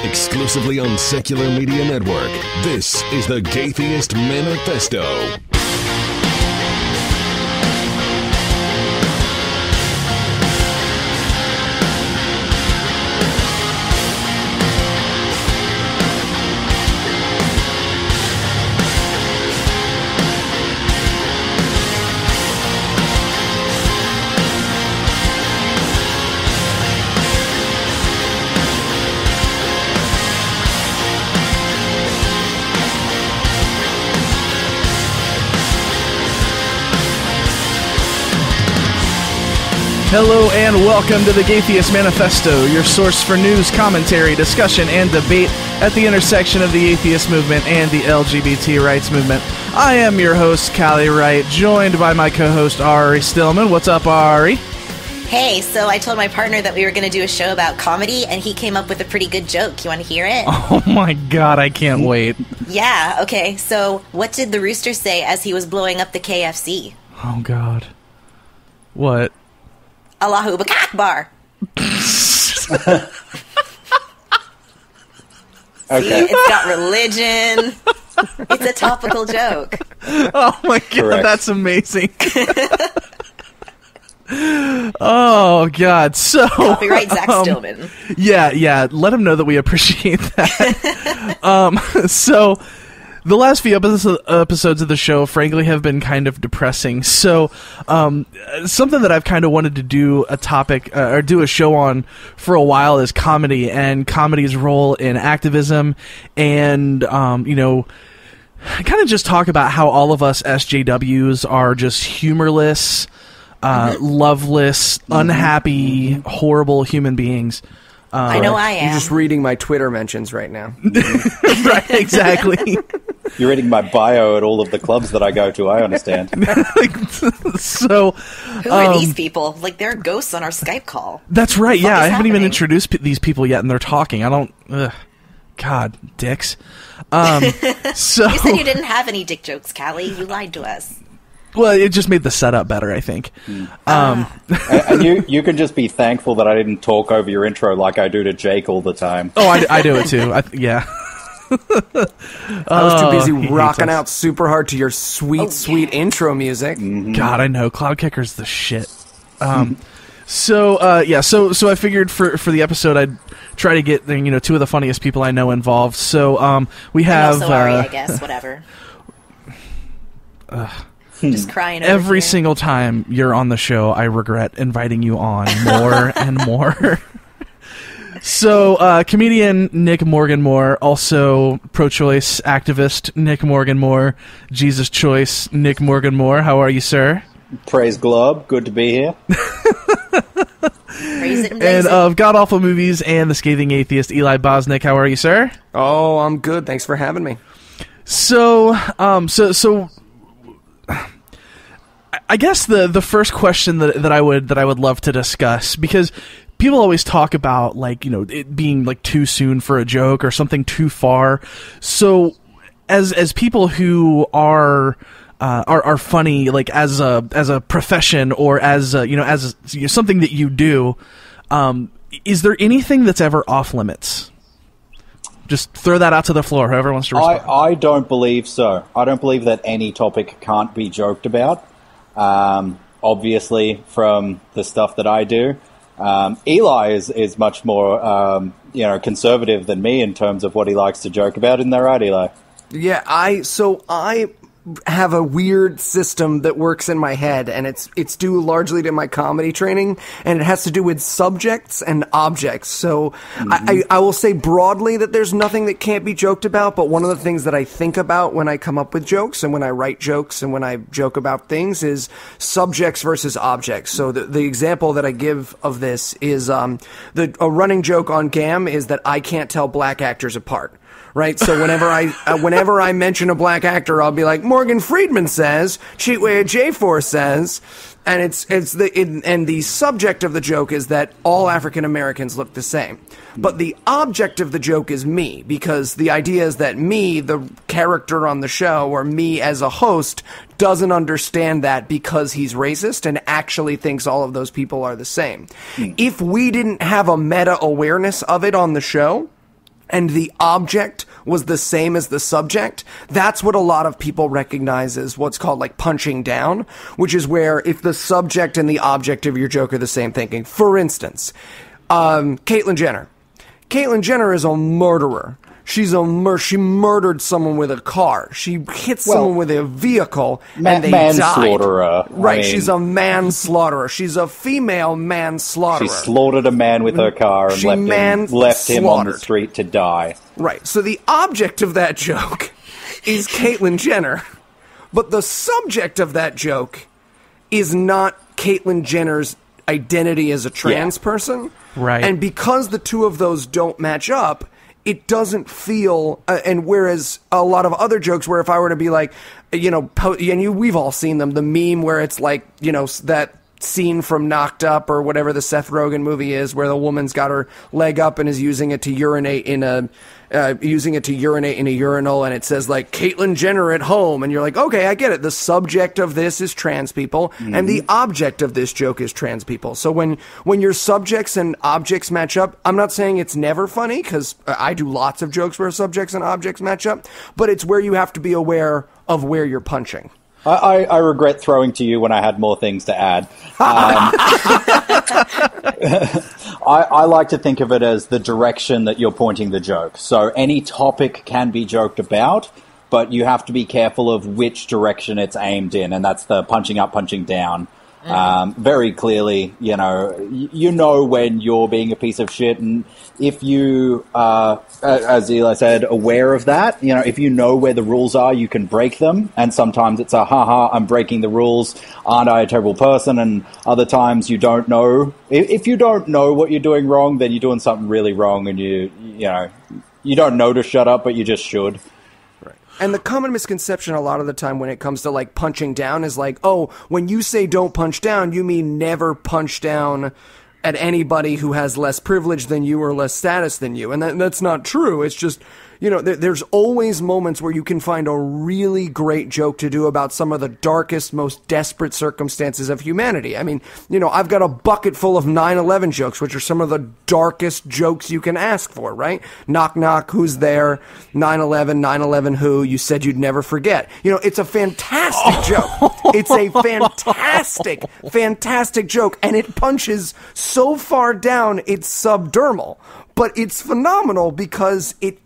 Exclusively on Secular Media Network, this is the Gaytheist Manifesto. Hello and welcome to the Gaytheist Manifesto, your source for news, commentary, discussion, and debate at the intersection of the atheist movement and the LGBT rights movement. I am your host, Callie Wright, joined by my co-host, Ari Stillman. What's up, Ari? Hey, so I told my partner that we were going to do a show about comedy, and he came up with a pretty good joke. You want to hear it? Oh my god, I can't wait. Yeah, okay, so what did the rooster say as he was blowing up the KFC? Oh god. What? Allahu Akbar. Okay. See, it's got religion. It's a topical joke. Oh my god, Correct. That's amazing. Oh god, so Copyright Zach Stillman. Yeah, let him know that we appreciate that. So the last few episodes of the show, frankly, have been kind of depressing. So, something that I've kind of wanted to do a topic or do a show on for a while is comedy and comedy's role in activism, and kind of just talk about how all of us SJWs are just humorless, loveless, unhappy, horrible human beings. I know I am. You're just reading my Twitter mentions right now. Right, exactly. You're reading my bio at all of the clubs that I go to, I understand. So, Who are these people? Like, they're ghosts on our Skype call. That's right, yeah. What I is haven't even happening? introduced these people yet, and they're talking. I don't... God, dicks. So You said you didn't have any dick jokes, Callie. You lied to us. Well, it just made the setup better, I think. And you can just be thankful that I didn't talk over your intro like I do to Jake all the time. Oh, I do it too. Yeah. I was too busy he hates rocking us. out super hard to your sweet intro music. God, I know. Cloudkicker's the shit. So I figured for the episode I'd try to get two of the funniest people I know involved. So we have I'm also Ari, I guess. Whatever. Just crying over every here. single time you're on the show, I regret inviting you on more and more. So, comedian Nick Morganmore, also pro-choice activist Nick Morganmore, Jesus Choice Nick Morganmore. How are you, sir? Praise Globe, good to be here. Praise it and blaze And it. of God Awful Movies and the Scathing Atheist, Eli Bosnick. How are you, sir? Oh, I'm good. Thanks for having me. So, I guess the first question that I would love to discuss, because people always talk about it being like too soon for a joke or something too far. So as people who are funny, like as a profession or as something that you do, is there anything that's ever off limits? Just throw that out to the floor, whoever wants to respond. I don't believe so. I don't believe that any topic can't be joked about. Obviously, from the stuff that I do, Eli is much more conservative than me in terms of what he likes to joke about. Isn't that right, Eli? Yeah, I have a weird system that works in my head, and it's due largely to my comedy training, and it has to do with subjects and objects. So I will say broadly that there's nothing that can't be joked about, but one of the things that I think about when I come up with jokes and when I write jokes and when I joke about things is subjects versus objects. So the example that I give of this is a running joke on GAM is that I can't tell black actors apart. Right, so whenever I mention a black actor, I'll be like, Morgan Freeman says, Cheatway J4 says, and the subject of the joke is that all African Americans look the same. But the object of the joke is me, because the idea is that me, the character on the show, or me as a host, doesn't understand that because he's racist and actually thinks all of those people are the same. If we didn't have a meta-awareness of it on the show, and the object was the same as the subject, that's what a lot of people recognize as what's called like punching down, which is where if the subject and the object of your joke are the same thinking. For instance, Caitlyn Jenner. Caitlyn Jenner is a murderer. She murdered someone with a car. She hit someone with a vehicle, and they manslaughterer. died. Right, she's a manslaughterer. She's a female manslaughterer. She slaughtered a man with her car and left him on the street to die. Right, so the object of that joke is Caitlyn Jenner, but the subject of that joke is not Caitlyn Jenner's identity as a trans person. Right. And because the two of those don't match up, it doesn't feel, and whereas a lot of other jokes where if I were to be like, we've all seen them, the meme where it's like, that scene from Knocked Up or whatever the Seth Rogen movie is where the woman's got her leg up and is using it to urinate in a urinal, and it says like Caitlyn Jenner at home, and you're like, okay, I get it. The subject of this is trans people, and the object of this joke is trans people. So when your subjects and objects match up, I'm not saying it's never funny, because I do lots of jokes where subjects and objects match up, but it's where you have to be aware of where you're punching. I regret throwing to you when I had more things to add. I like to think of it as the direction that you're pointing the joke. So any topic can be joked about, but you have to be careful of which direction it's aimed in, and that's the punching up, punching down. Very clearly, you know when you're being a piece of shit, and if you are, as Eli said, aware of that, if you know where the rules are, you can break them, and sometimes it's haha, I'm breaking the rules, aren't I a terrible person, and other times you don't know. If you don't know what you're doing wrong, then you're doing something really wrong, and you don't know to shut up, but you just should. And the common misconception a lot of the time when it comes to like punching down is like, oh, when you say don't punch down, you mean never punch down at anybody who has less privilege than you or less status than you. And that's not true. It's just, there's always moments where you can find a really great joke to do about some of the darkest, most desperate circumstances of humanity. I mean, I've got a bucket full of 9/11 jokes, which are some of the darkest jokes you can ask for, right? Knock, knock, who's there? 9/11, 9/11 who? You said you'd never forget. It's a fantastic joke. It's a fantastic joke, and it punches so far down it's subdermal. But it's phenomenal because it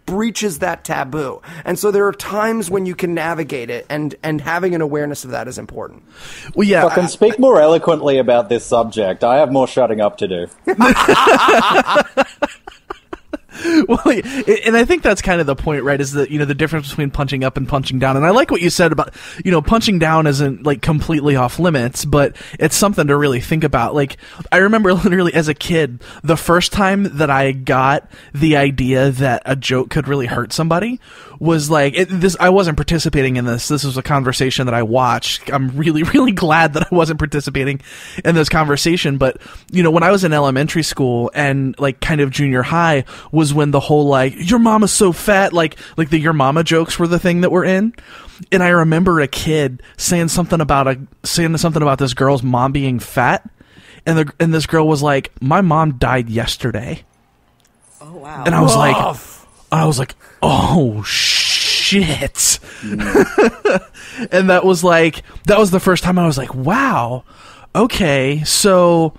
breaches that taboo. And so there are times when you can navigate it, and having an awareness of that is important. Well, yeah. I can speak more eloquently about this subject. I have more shutting up to do. Well, and I think that's kind of the point, right? Is that, the difference between punching up and punching down. And I like what you said about, punching down isn't like completely off limits, but it's something to really think about. Like, I remember literally as a kid, the first time that I got the idea that a joke could really hurt somebody was like, I wasn't participating in this. This was a conversation that I watched. I'm really, really glad that I wasn't participating in this conversation. But, when I was in elementary school and like kind of junior high was when the whole like, your mama's so fat, like the your mama jokes were the thing that were in. And I remember a kid saying something about this girl's mom being fat. And this girl was like, my mom died yesterday. Oh, wow. And I was like, oh shit. And that was the first time I was like, wow, okay, so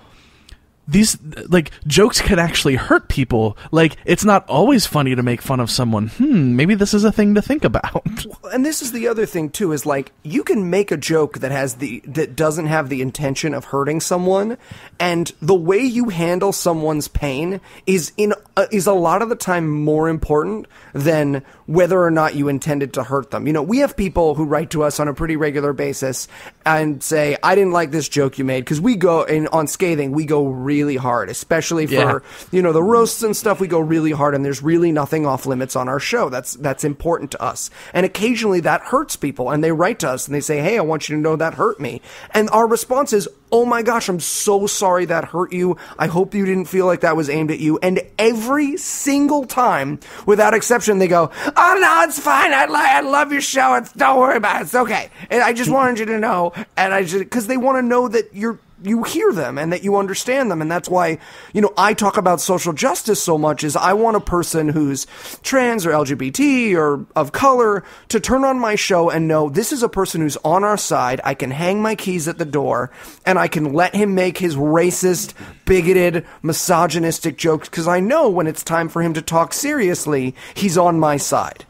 these like jokes can actually hurt people. Like, it's not always funny to make fun of someone. Maybe this is a thing to think about. And this is the other thing too, is like, you can make a joke that doesn't have the intention of hurting someone, and the way you handle someone's pain is a lot of the time more important than whether or not you intended to hurt them. We have people who write to us on a pretty regular basis and say, I didn't like this joke you made, because we go on Scathing, we go really hard, especially for the roasts and stuff. We go really hard, and there's really nothing off limits on our show. That's important to us, and occasionally that hurts people, and they write to us and they say, hey, I want you to know that hurt me, and our response is, oh my gosh, I'm so sorry that hurt you. I hope you didn't feel like that was aimed at you. And every single time, without exception, they go, oh no, it's fine. I love your show. Don't worry about it. It's okay. And I just wanted you to know, and because they want to know that you hear them and that you understand them. And that's why, I talk about social justice so much, is I want a person who's trans or LGBT or of color to turn on my show and know this is a person who's on our side. I can hang my keys at the door and I can let him make his racist, bigoted, misogynistic jokes, because I know when it's time for him to talk seriously, he's on my side.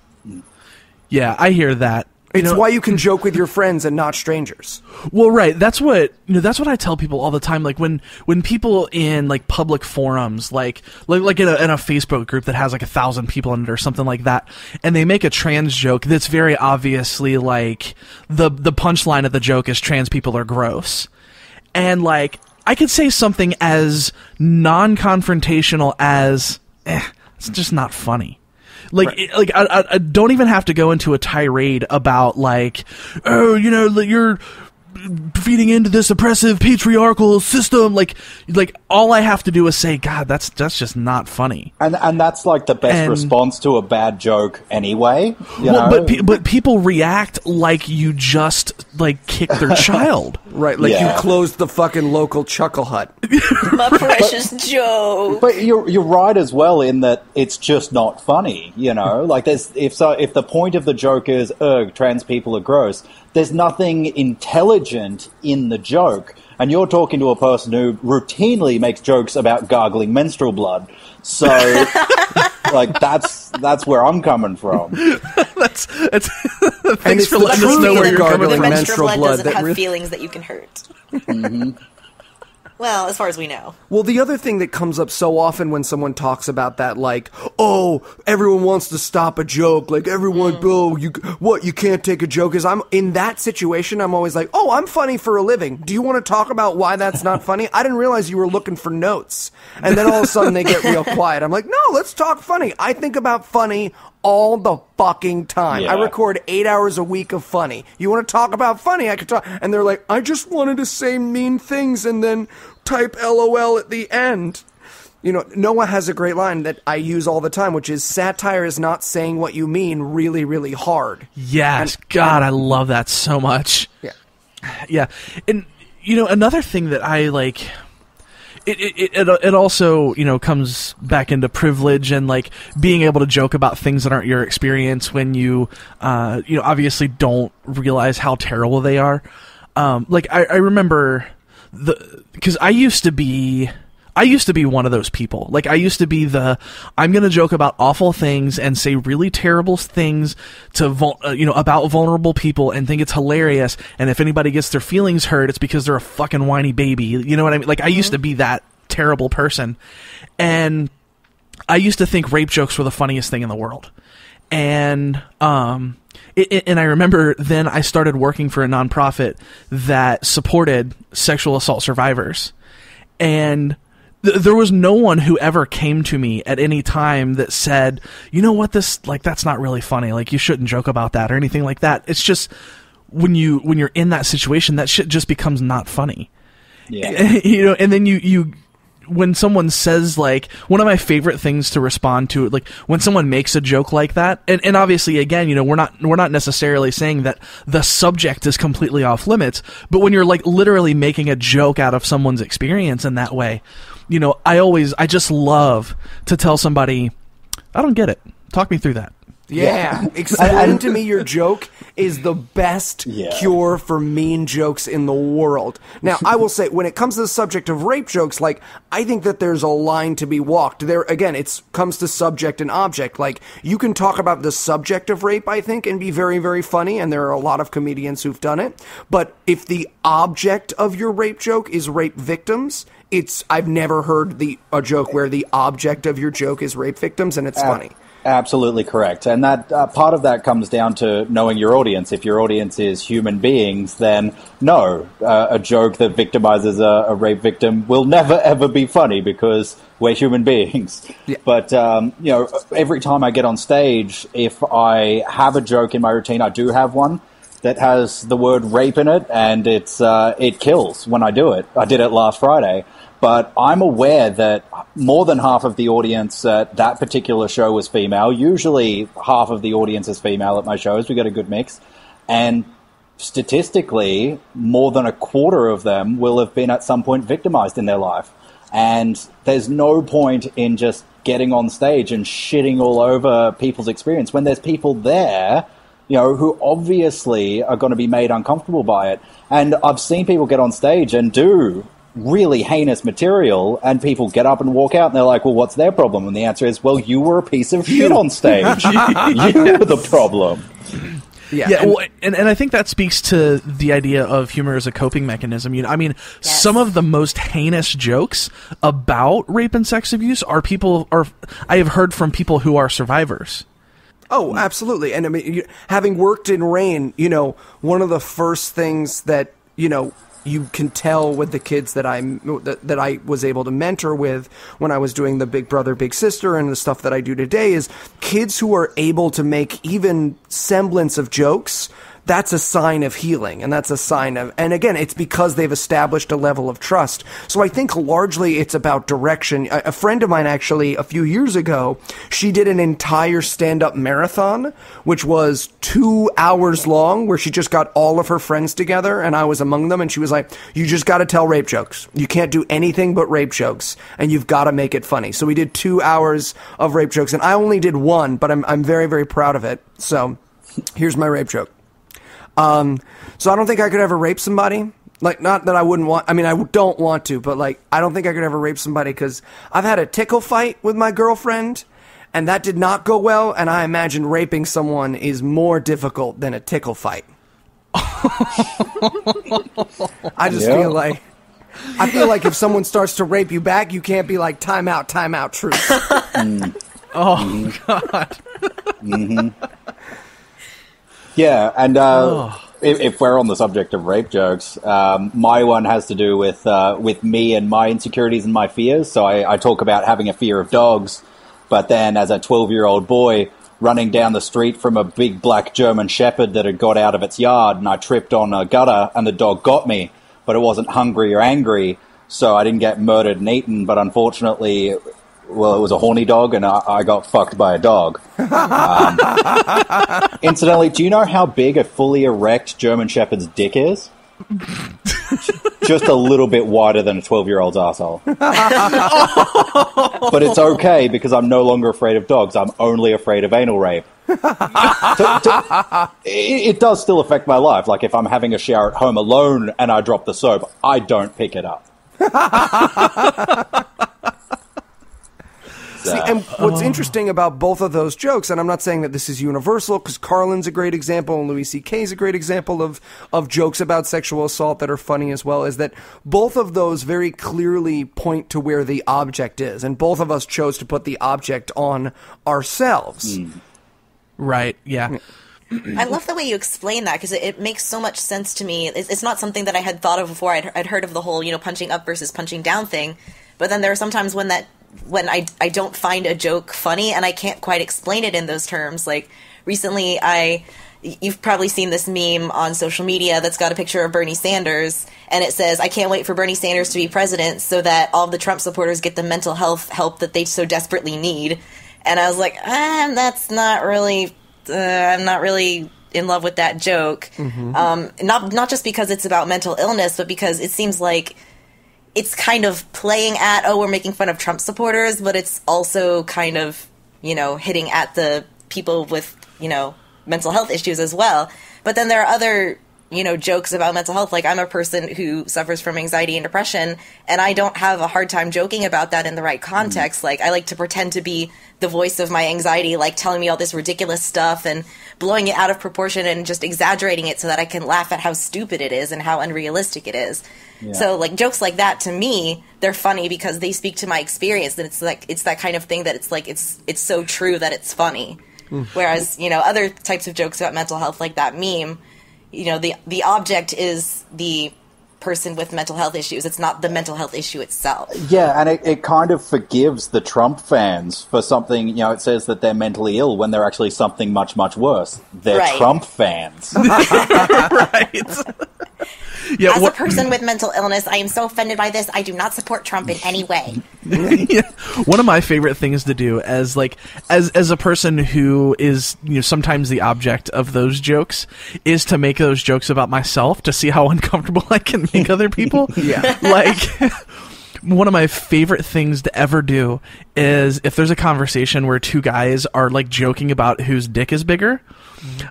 Yeah, I hear that. It's why you can joke with your friends and not strangers. Well, right. That's what I tell people all the time. Like when people in like public forums, like in a Facebook group that has like 1,000 people in it or something like that, and they make a trans joke that's very obviously like the punchline of the joke is trans people are gross. And like I could say something as non-confrontational as it's just not funny. Like, right. I don't even have to go into a tirade about like, oh, you're feeding into this oppressive patriarchal system. Like all I have to do is say, God, that's just not funny. And that's like the best response to a bad joke anyway. You know? But people react like you just like kicked their child. Right, like you closed the fucking local chuckle hut. My precious Joe. But you're right as well in that it's just not funny, Like if the point of the joke is, trans people are gross, there's nothing intelligent in the joke. And you're talking to a person who routinely makes jokes about gargling menstrual blood. So, like, that's where I'm coming from. Thanks for letting us know where you're coming from. The menstrual blood doesn't have feelings that you can hurt. Mm-hmm. Well, as far as we know. Well, the other thing that comes up so often when someone talks about that, like, oh, everyone wants to stop a joke, like, everyone, you can't take a joke, is I'm in that situation, I'm always like, oh, I'm funny for a living. Do you want to talk about why that's not funny? I didn't realize you were looking for notes. And then all of a sudden they get real quiet. I'm like, no, let's talk funny. I think about funny all the fucking time. Yeah. I record 8 hours a week of funny. You want to talk about funny? I could talk. And they're like, I just wanted to say mean things and then type LOL at the end. Noah has a great line that I use all the time, which is satire is not saying what you mean really, really hard. Yes. God, I love that so much. Yeah. Yeah. And, another thing that I like... It also, comes back into privilege and, like, being able to joke about things that aren't your experience when you obviously don't realize how terrible they are. I remember because I used to be one of those people. Like, I used to be I'm going to joke about awful things and say really terrible things to, about vulnerable people and think it's hilarious. And if anybody gets their feelings hurt, it's because they're a fucking whiny baby. You know what I mean? Like, I used to be that terrible person. And I used to think rape jokes were the funniest thing in the world. And, and I remember then I started working for a nonprofit that supported sexual assault survivors. And there was no one who ever came to me at any time that said, you know what, that's not really funny. Like, you shouldn't joke about that or anything like that. It's just when you're in that situation, that shit just becomes not funny. Yeah. And then when someone says, like, one of my favorite things to respond to, like, when someone makes a joke like that, and obviously, again, we're not necessarily saying that the subject is completely off limits, but when you're, like, literally making a joke out of someone's experience in that way, I just love to tell somebody, I don't get it. Talk me through that. Yeah. Explain to me your joke is the best cure for mean jokes in the world. Now, I will say, when it comes to the subject of rape jokes, like, I think that there's a line to be walked. There, again, it comes to subject and object. Like, you can talk about the subject of rape, I think, and be very, very funny, and there are a lot of comedians who've done it. But if the object of your rape joke is rape victims, I've never heard a joke where the object of your joke is rape victims, and it's funny. Absolutely correct. And that part of that comes down to knowing your audience. If your audience is human beings, then no, a joke that victimizes a rape victim will never, ever be funny because we're human beings. Yeah. But, every time I get on stage, if I have a joke in my routine, I do have one that has the word rape in it, and it kills when I do it. I did it last Friday. But I'm aware that more than half of the audience at that particular show was female. Usually half of the audience is female at my shows. We got a good mix. And statistically, more than a quarter of them will have been at some point victimized in their life. And there's no point in just getting on stage and shitting all over people's experience when there's people there, who obviously are going to be made uncomfortable by it. And I've seen people get on stage and do really heinous material, and people get up and walk out, and they're like, well, what's their problem? And the answer is, well, you were a piece of shit on stage. You were the problem. Yeah, and I think that speaks to the idea of humor as a coping mechanism. Some of the most heinous jokes about rape and sex abuse I have heard from people who are survivors. Oh, absolutely. And I mean, having worked in RAINN, one of the first things that, you can tell with the kids that I was able to mentor with when I was doing the Big Brother, Big Sister and the stuff that I do today is kids who are able to make even semblance of jokes. That's a sign of healing, and that's a sign of, and again, it's because they've established a level of trust. So I think largely it's about direction. A friend of mine actually, a few years ago, she did an entire stand-up marathon, which was 2 hours long, where she just got all of her friends together, and I was among them, and she was like, you just gotta tell rape jokes. You can't do anything but rape jokes, and you've gotta make it funny. So we did 2 hours of rape jokes, and I only did one, but I'm very, very proud of it. So here's my rape joke. So I don't think I could ever rape somebody. Like, not that I wouldn't want, I don't want to, but I don't think I could ever rape somebody because I've had a tickle fight with my girlfriend and that did not go well. And I imagine raping someone is more difficult than a tickle fight. I feel like if someone starts to rape you back, you can't be like, time out, truce. Oh, God. Mm-hmm. Yeah, and if we're on the subject of rape jokes, my one has to do with me and my insecurities and my fears. So I talk about having a fear of dogs, but then as a 12-year-old boy running down the street from a big black German Shepherd that had got out of its yard, and I tripped on a gutter, and the dog got me, but it wasn't hungry or angry, so I didn't get murdered and eaten, but unfortunately, well, it was a horny dog, and I got fucked by a dog. Incidentally, do you know how big a fully erect German Shepherd's dick is? Just a little bit wider than a 12-year-old's asshole. But it's okay, because I'm no longer afraid of dogs. I'm only afraid of anal rape. It does still affect my life. Like, if I'm having a shower at home alone and I drop the soap, I don't pick it up. See, and what's interesting about both of those jokes, and I'm not saying that this is universal, because Carlin's a great example, and Louis C.K. is a great example of jokes about sexual assault that are funny as well, is that both of those very clearly point to where the object is, and both of us chose to put the object on ourselves. Right, yeah. I love the way you explain that, because it makes so much sense to me. It's not something that I had thought of before. I'd heard of the whole, punching up versus punching down thing, but then there are sometimes when I don't find a joke funny and I can't quite explain it in those terms. Like, recently you've probably seen this meme on social media that's got a picture of Bernie Sanders, and it says, I can't wait for Bernie Sanders to be president so that all the Trump supporters get the mental health help that they so desperately need. And I was like, that's not really, I'm not really in love with that joke. Mm-hmm. Not just because it's about mental illness, but because it seems like it's kind of playing at, we're making fun of Trump supporters, but it's also kind of, hitting at the people with, mental health issues as well. But then there are other, jokes about mental health. Like, I'm a person who suffers from anxiety and depression, and I don't have a hard time joking about that in the right context. Mm-hmm. Like, I like to pretend to be the voice of my anxiety, like telling me all this ridiculous stuff and blowing it out of proportion and just exaggerating it so that I can laugh at how stupid it is and how unrealistic it is. Yeah. So, like, jokes like that, to me, they're funny because they speak to my experience, and it's that kind of thing that it's so true that it's funny. Whereas, other types of jokes about mental health, like that meme, the object is the person with mental health issues. It's not the mental health issue itself. Yeah, and it kind of forgives the Trump fans for something, it says that they're mentally ill when they're actually something much, much worse. They're right. Trump fans. Right. Yeah, As a person with mental illness, I am so offended by this. I do not support Trump in any way. Yeah. One of my favorite things to do as a person who is, sometimes the object of those jokes is to make those jokes about myself to see how uncomfortable I can make other people. Yeah. Like, one of my favorite things to ever do is if there's a conversation where two guys are like joking about whose dick is bigger,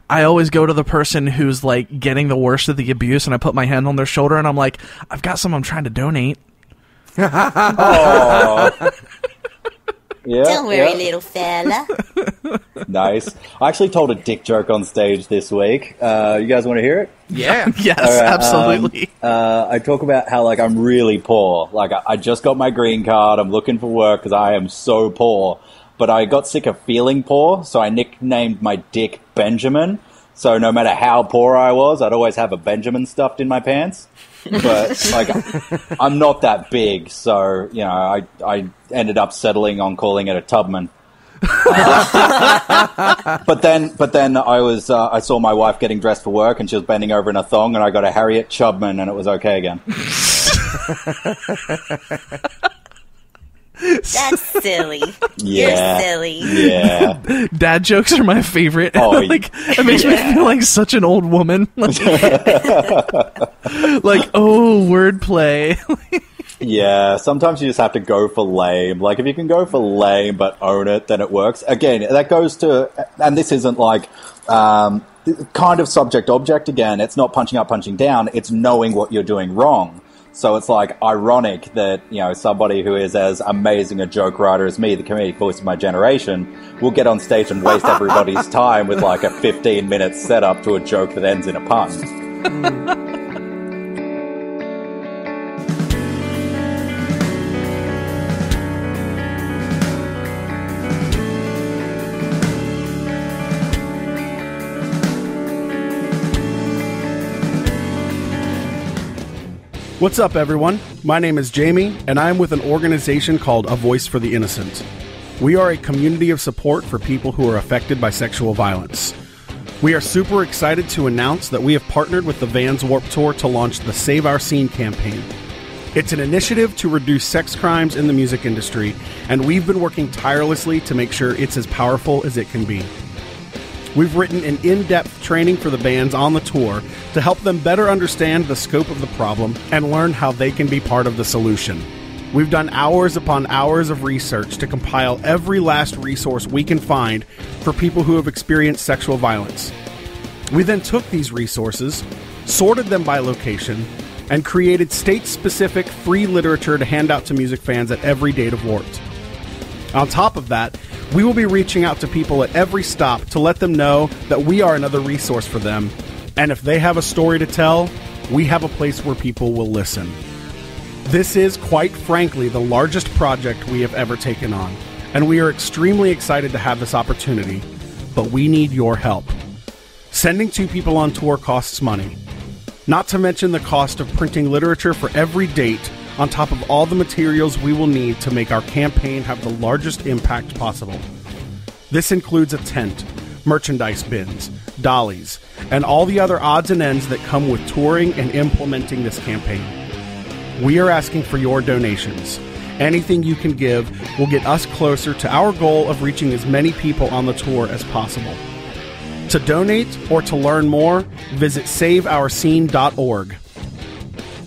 I always go to the person who's like getting the worst of the abuse, and I put my hand on their shoulder and I'm like, I've got some I'm trying to donate. Oh. Yeah, Don't worry, little fella. Nice. I actually told a dick joke on stage this week. You guys want to hear it? Yeah. Yes, All right, absolutely. I talk about how I'm really poor. I just got my green card. I'm looking for work because I am so poor. But I got sick of feeling poor, so I nicknamed my dick Benjamin. So no matter how poor I was, I'd always have a Benjamin stuffed in my pants. But I'm not that big, so I ended up settling on calling it a Tubman. But then I saw my wife getting dressed for work, and she was bending over in a thong, and I got a Harriet Chubman, and it was okay again. That's silly. Yeah. You're silly. Yeah. Dad jokes are my favorite. Oh, it makes me feel like such an old woman. Wordplay. Yeah, sometimes you just have to go for lame. If you can go for lame but own it, then it works. Again, that goes to, and this isn't kind of subject-object again. It's not punching up, punching down. It's knowing what you're doing wrong. So it's ironic that, somebody who is as amazing a joke writer as me, the comedic voice of my generation, will get on stage and waste everybody's time with a 15-minute setup to a joke that ends in a pun. What's up, everyone? My name is Jamie, and I am with an organization called A Voice for the Innocent. We are a community of support for people who are affected by sexual violence. We are super excited to announce that we have partnered with the Vans Warped Tour to launch the Save Our Scene campaign. It's an initiative to reduce sex crimes in the music industry, and we've been working tirelessly to make sure it's as powerful as it can be. We've written an in-depth training for the bands on the tour to help them better understand the scope of the problem and learn how they can be part of the solution. We've done hours upon hours of research to compile every last resource we can find for people who have experienced sexual violence. We then took these resources, sorted them by location, and created state-specific free literature to hand out to music fans at every date of Warped. On top of that, we will be reaching out to people at every stop to let them know that we are another resource for them, and if they have a story to tell, we have a place where people will listen. This is, quite frankly, the largest project we have ever taken on, and we are extremely excited to have this opportunity, but we need your help. Sending 2 people on tour costs money, not to mention the cost of printing literature for every date on top of all the materials we will need to make our campaign have the largest impact possible. This includes a tent, merchandise bins, dollies, and all the other odds and ends that come with touring and implementing this campaign. We are asking for your donations. Anything you can give will get us closer to our goal of reaching as many people on the tour as possible. To donate or to learn more, visit saveourscene.org.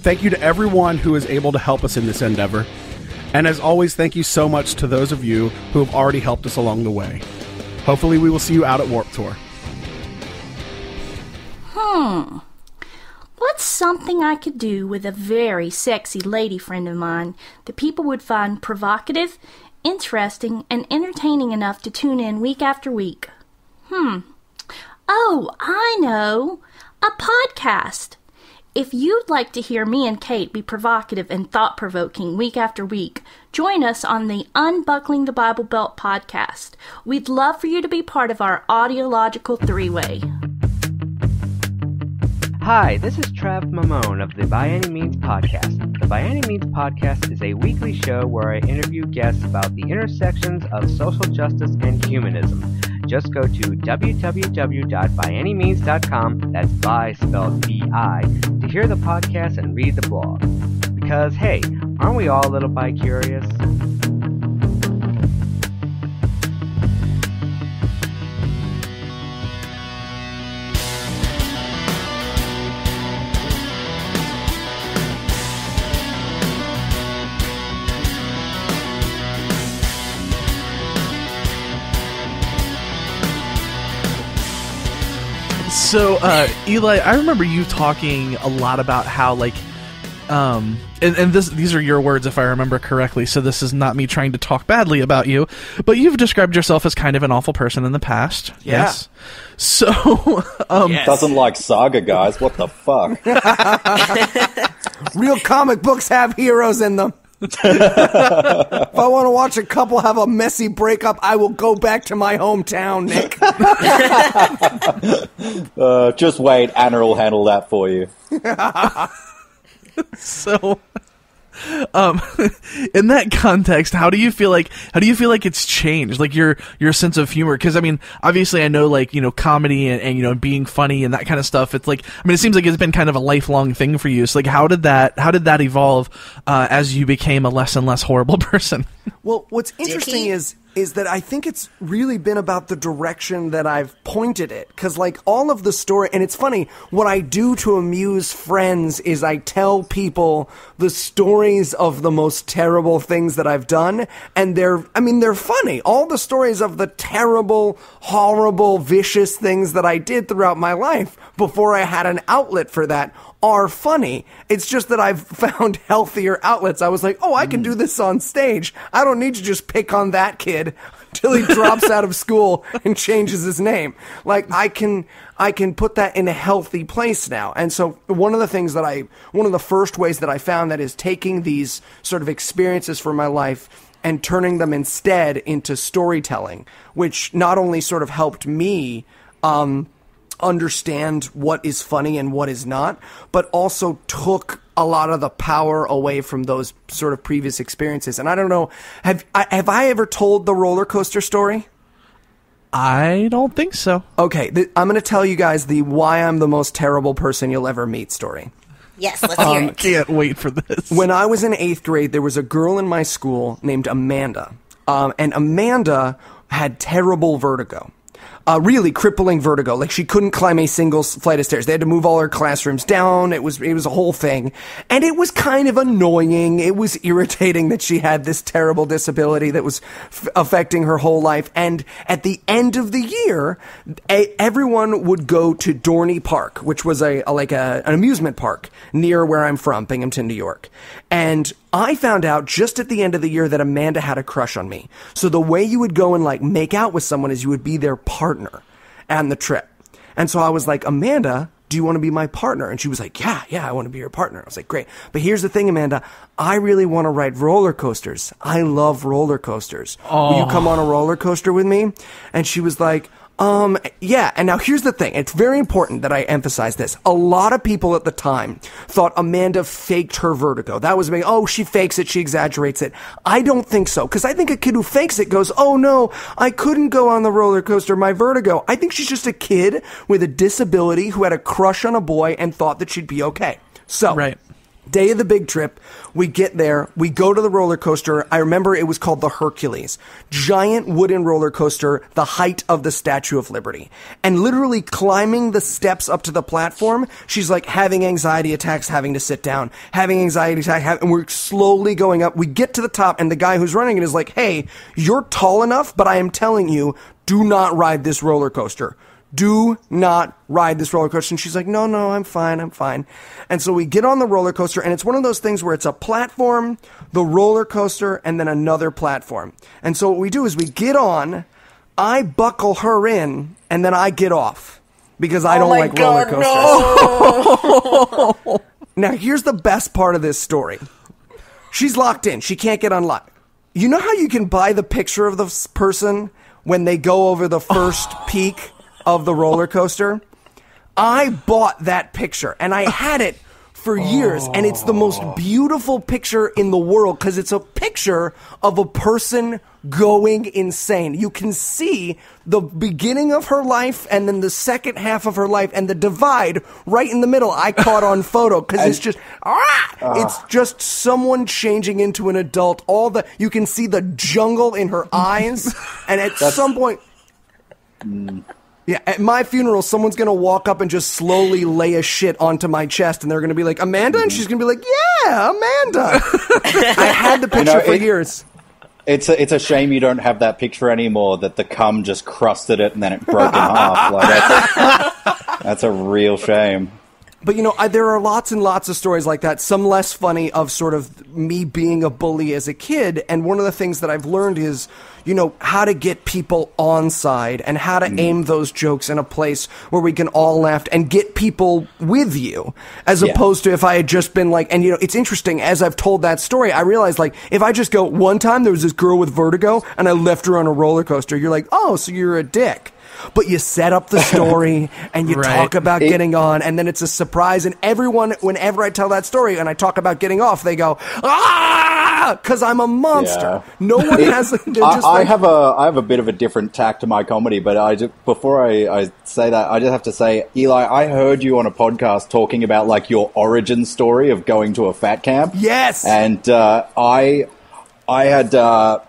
Thank you to everyone who is able to help us in this endeavor. And as always, thank you so much to those of you who have already helped us along the way. Hopefully we will see you out at Warped Tour. What's something I could do with a very sexy lady friend of mine that people would find provocative, interesting, and entertaining enough to tune in week after week? Oh, I know! A podcast! If you'd like to hear me and Kate be provocative and thought-provoking week after week, join us on the Unbuckling the Bible Belt podcast. We'd love for you to be part of our audiological three-way. Hi, this is Trav Mamone of the By Any Means podcast. The By Any Means podcast is a weekly show where I interview guests about the intersections of social justice and humanism. Just go to www.byanymeans.com, that's by spelled B-I, to hear the podcast and read the blog. Because, hey, aren't we all a little bi-curious? So, Eli, I remember you talking a lot about how, like, and these are your words if I remember correctly, so this is not me trying to talk badly about you, but you've described yourself as kind of an awful person in the past. Yeah. Yes. So, Yes. Doesn't like Saga, guys. What the fuck? Real comic books have heroes in them. If I want to watch a couple have a messy breakup, I will go back to my hometown, Nick. Just wait, Anna will handle that for you. So, in that context, how do you feel like it's changed, like your sense of humor? Because I mean, obviously, I know, like, you know, comedy and you know, being funny and that kind of stuff. It's like, I mean, it seems like it's been kind of a lifelong thing for you. So, like, how did that evolve as you became a less and less horrible person? Well, what's interesting is that I think it's really been about the direction that I've pointed it. Because, like, all of the story, and it's funny, what I do to amuse friends is I tell people the stories of the most terrible things that I've done, and they're funny. All the stories of the terrible, horrible, vicious things that I did throughout my life before I had an outlet for that are funny. It's just that I've found healthier outlets. I was like, oh, I can do this on stage. I don't need to just pick on that kid until he drops out of school and changes his name. Like, I can put that in a healthy place now. And so one of the first ways that I found that is taking these sort of experiences from my life and turning them instead into storytelling, which not only sort of helped me, understand what is funny and what is not, but also took a lot of the power away from those sort of previous experiences. And I don't know, have I ever told the roller coaster story? I don't think so. Okay, I'm going to tell you guys the why I'm the most terrible person you'll ever meet story. Yes, let's hear it. Can't wait for this. When I was in 8th grade, there was a girl in my school named Amanda. And Amanda had terrible vertigo. Really crippling vertigo. Like, she couldn't climb a single flight of stairs. They had to move all her classrooms down. It was a whole thing. And it was kind of annoying. It was irritating that she had this terrible disability that was affecting her whole life. And at the end of the year, everyone would go to Dorney Park, which was an amusement park near where I'm from, Binghamton, New York. And I found out just at the end of the year that Amanda had a crush on me. So the way you would go and, like, make out with someone is you would be their partner on the trip. And so I was like, Amanda, do you want to be my partner? And she was like, yeah, I want to be your partner. I was like, great. But here's the thing, Amanda, I really want to ride roller coasters. I love roller coasters. Will you come on a roller coaster with me? And she was like, yeah. And now here's the thing. It's very important that I emphasize this. A lot of people at the time thought Amanda faked her vertigo. That was me. Oh, she fakes it. She exaggerates it. I don't think so. Because I think a kid who fakes it goes, oh no, I couldn't go on the roller coaster. My vertigo. I think she's just a kid with a disability who had a crush on a boy and thought that she'd be okay. So, right. Day of the big trip, we get there, we go to the roller coaster. I remember it was called the Hercules. Giant wooden roller coaster, the height of the Statue of Liberty. And literally climbing the steps up to the platform, she's like having anxiety attacks, having to sit down, having anxiety attacks, and we're slowly going up. We get to the top, and the guy who's running it is like, hey, you're tall enough, but I am telling you, do not ride this roller coaster. Do not ride this roller coaster. And she's like, no, I'm fine. And so we get on the roller coaster, and it's one of those things where it's a platform, the roller coaster, and then another platform. And so what we do is we get on, I buckle her in, and then I get off. Because I don't like roller coasters. No. Now, here's the best part of this story. She's locked in. She can't get unlocked. You know how you can buy the picture of the person when they go over the first peak of the roller coaster? I bought that picture, and I had it for years, and it's the most beautiful picture in the world because it's a picture of a person going insane. You can see the beginning of her life and then the second half of her life, and the divide right in the middle I caught on photo because it's just it's just someone changing into an adult. You can see the jungle in her eyes, and at some point yeah, at my funeral, someone's going to walk up and just slowly lay a shit onto my chest, and they're going to be like, Amanda? And she's going to be like, yeah, Amanda. I had the picture for years. It's a shame you don't have that picture anymore, that the cum just crusted it and then it broke in half. Like, that's a real shame. But, there are lots and lots of stories like that, some less funny, of sort of me being a bully as a kid. And one of the things that I've learned is, how to get people on side and how to aim those jokes in a place where we can all laugh and get people with you, as opposed to if I had just been like, and it's interesting, as I've told that story, I realized, like, if I just go, one time there was this girl with vertigo and I left her on a roller coaster, you're like, oh, so you're a dick. But you set up the story and you talk about getting on, and then it's a surprise. And everyone, whenever I tell that story and I talk about getting off, they go, because I'm a monster. Yeah. No one has. I have a bit of a different tack to my comedy, but before I say that, I just have to say, Eli, I heard you on a podcast talking about like your origin story of going to a fat camp. Yes, and I had,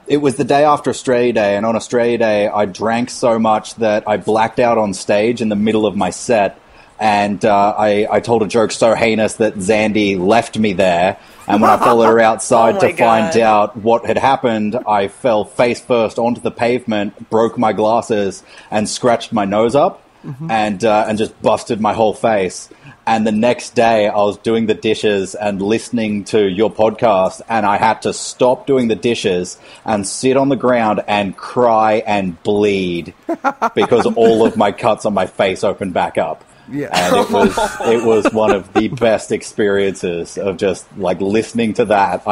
it was the day after Australia Day, and on Australia Day, I drank so much that I blacked out on stage in the middle of my set, and I told a joke so heinous that Zandy left me there, and when I followed her outside to find out what had happened, I fell face first onto the pavement, broke my glasses, and scratched my nose up, and just busted my whole face. And the next day, I was doing the dishes and listening to your podcast, and I had to stop doing the dishes and sit on the ground and cry and bleed because all of my cuts on my face opened back up. Yeah. And it was one of the best experiences of just like listening to that.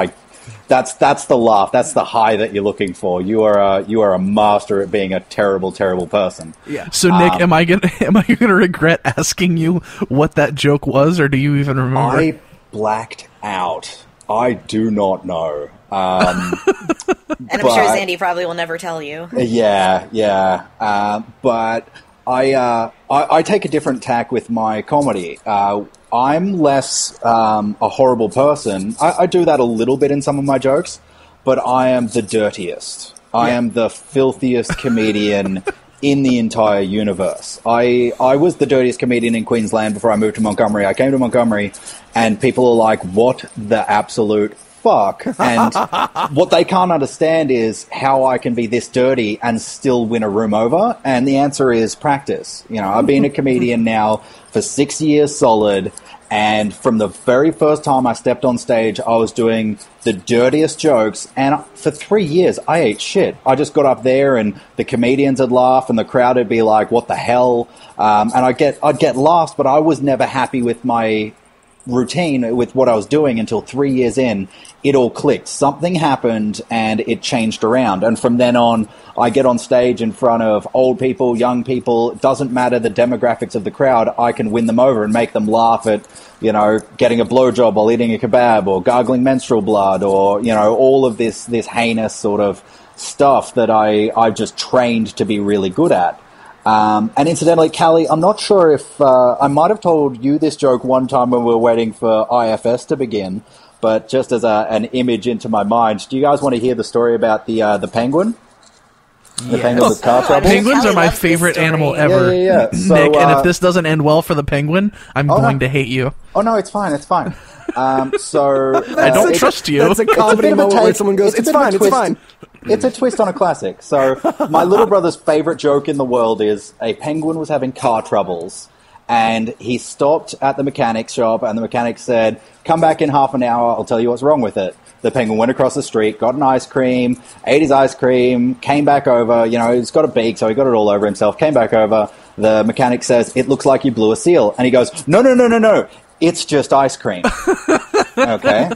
That's the laugh. That's the high that you're looking for. You are a master at being a terrible, terrible person. Yeah. So Nick, am I gonna regret asking you what that joke was, or do you even remember? I blacked out. I do not know. And I'm sure Zandy probably will never tell you. Yeah. But I take a different tack with my comedy. I'm less a horrible person. I do that a little bit in some of my jokes, but I am the dirtiest. I am the filthiest comedian in the entire universe. I was the dirtiest comedian in Queensland before I moved to Montgomery. I came to Montgomery, and people are like, what the absolute fuck? And what they can't understand is how I can be this dirty and still win a room over. And the answer is practice. I've been a comedian now for 6 years solid, and from the very first time I stepped on stage, I was doing the dirtiest jokes, and for 3 years, I ate shit. I just got up there, and the comedians would laugh, and the crowd would be like, what the hell? And I'd get laughs, but I was never happy with my routine, with what I was doing, until 3 years in, it all clicked. Something happened and it changed around. And from then on, I get on stage in front of old people, young people. It doesn't matter the demographics of the crowd. I can win them over and make them laugh at, getting a blowjob while eating a kebab, or gargling menstrual blood, or, all of this heinous sort of stuff that I've just trained to be really good at. And incidentally, Callie, I'm not sure if I might have told you this joke one time when we were waiting for IFS to begin, but just as an image into my mind, do you guys want to hear the story about the penguin? The penguin with car trouble? Penguins are my favorite animal ever. Yeah. So, Nick, and if this doesn't end well for the penguin, I'm going to hate you. Oh, no, it's fine. I don't trust you. That's a comedy moment where someone goes, it's fine. It's a twist on a classic. So my little brother's favorite joke in the world is a penguin was having car troubles, and he stopped at the mechanic's shop, and the mechanic said, come back in half an hour, I'll tell you what's wrong with it. The penguin went across the street, got an ice cream, ate his ice cream, came back over, he's got a beak, so he got it all over himself, came back over. The mechanic says, it looks like you blew a seal. And he goes, no, it's just ice cream. Okay?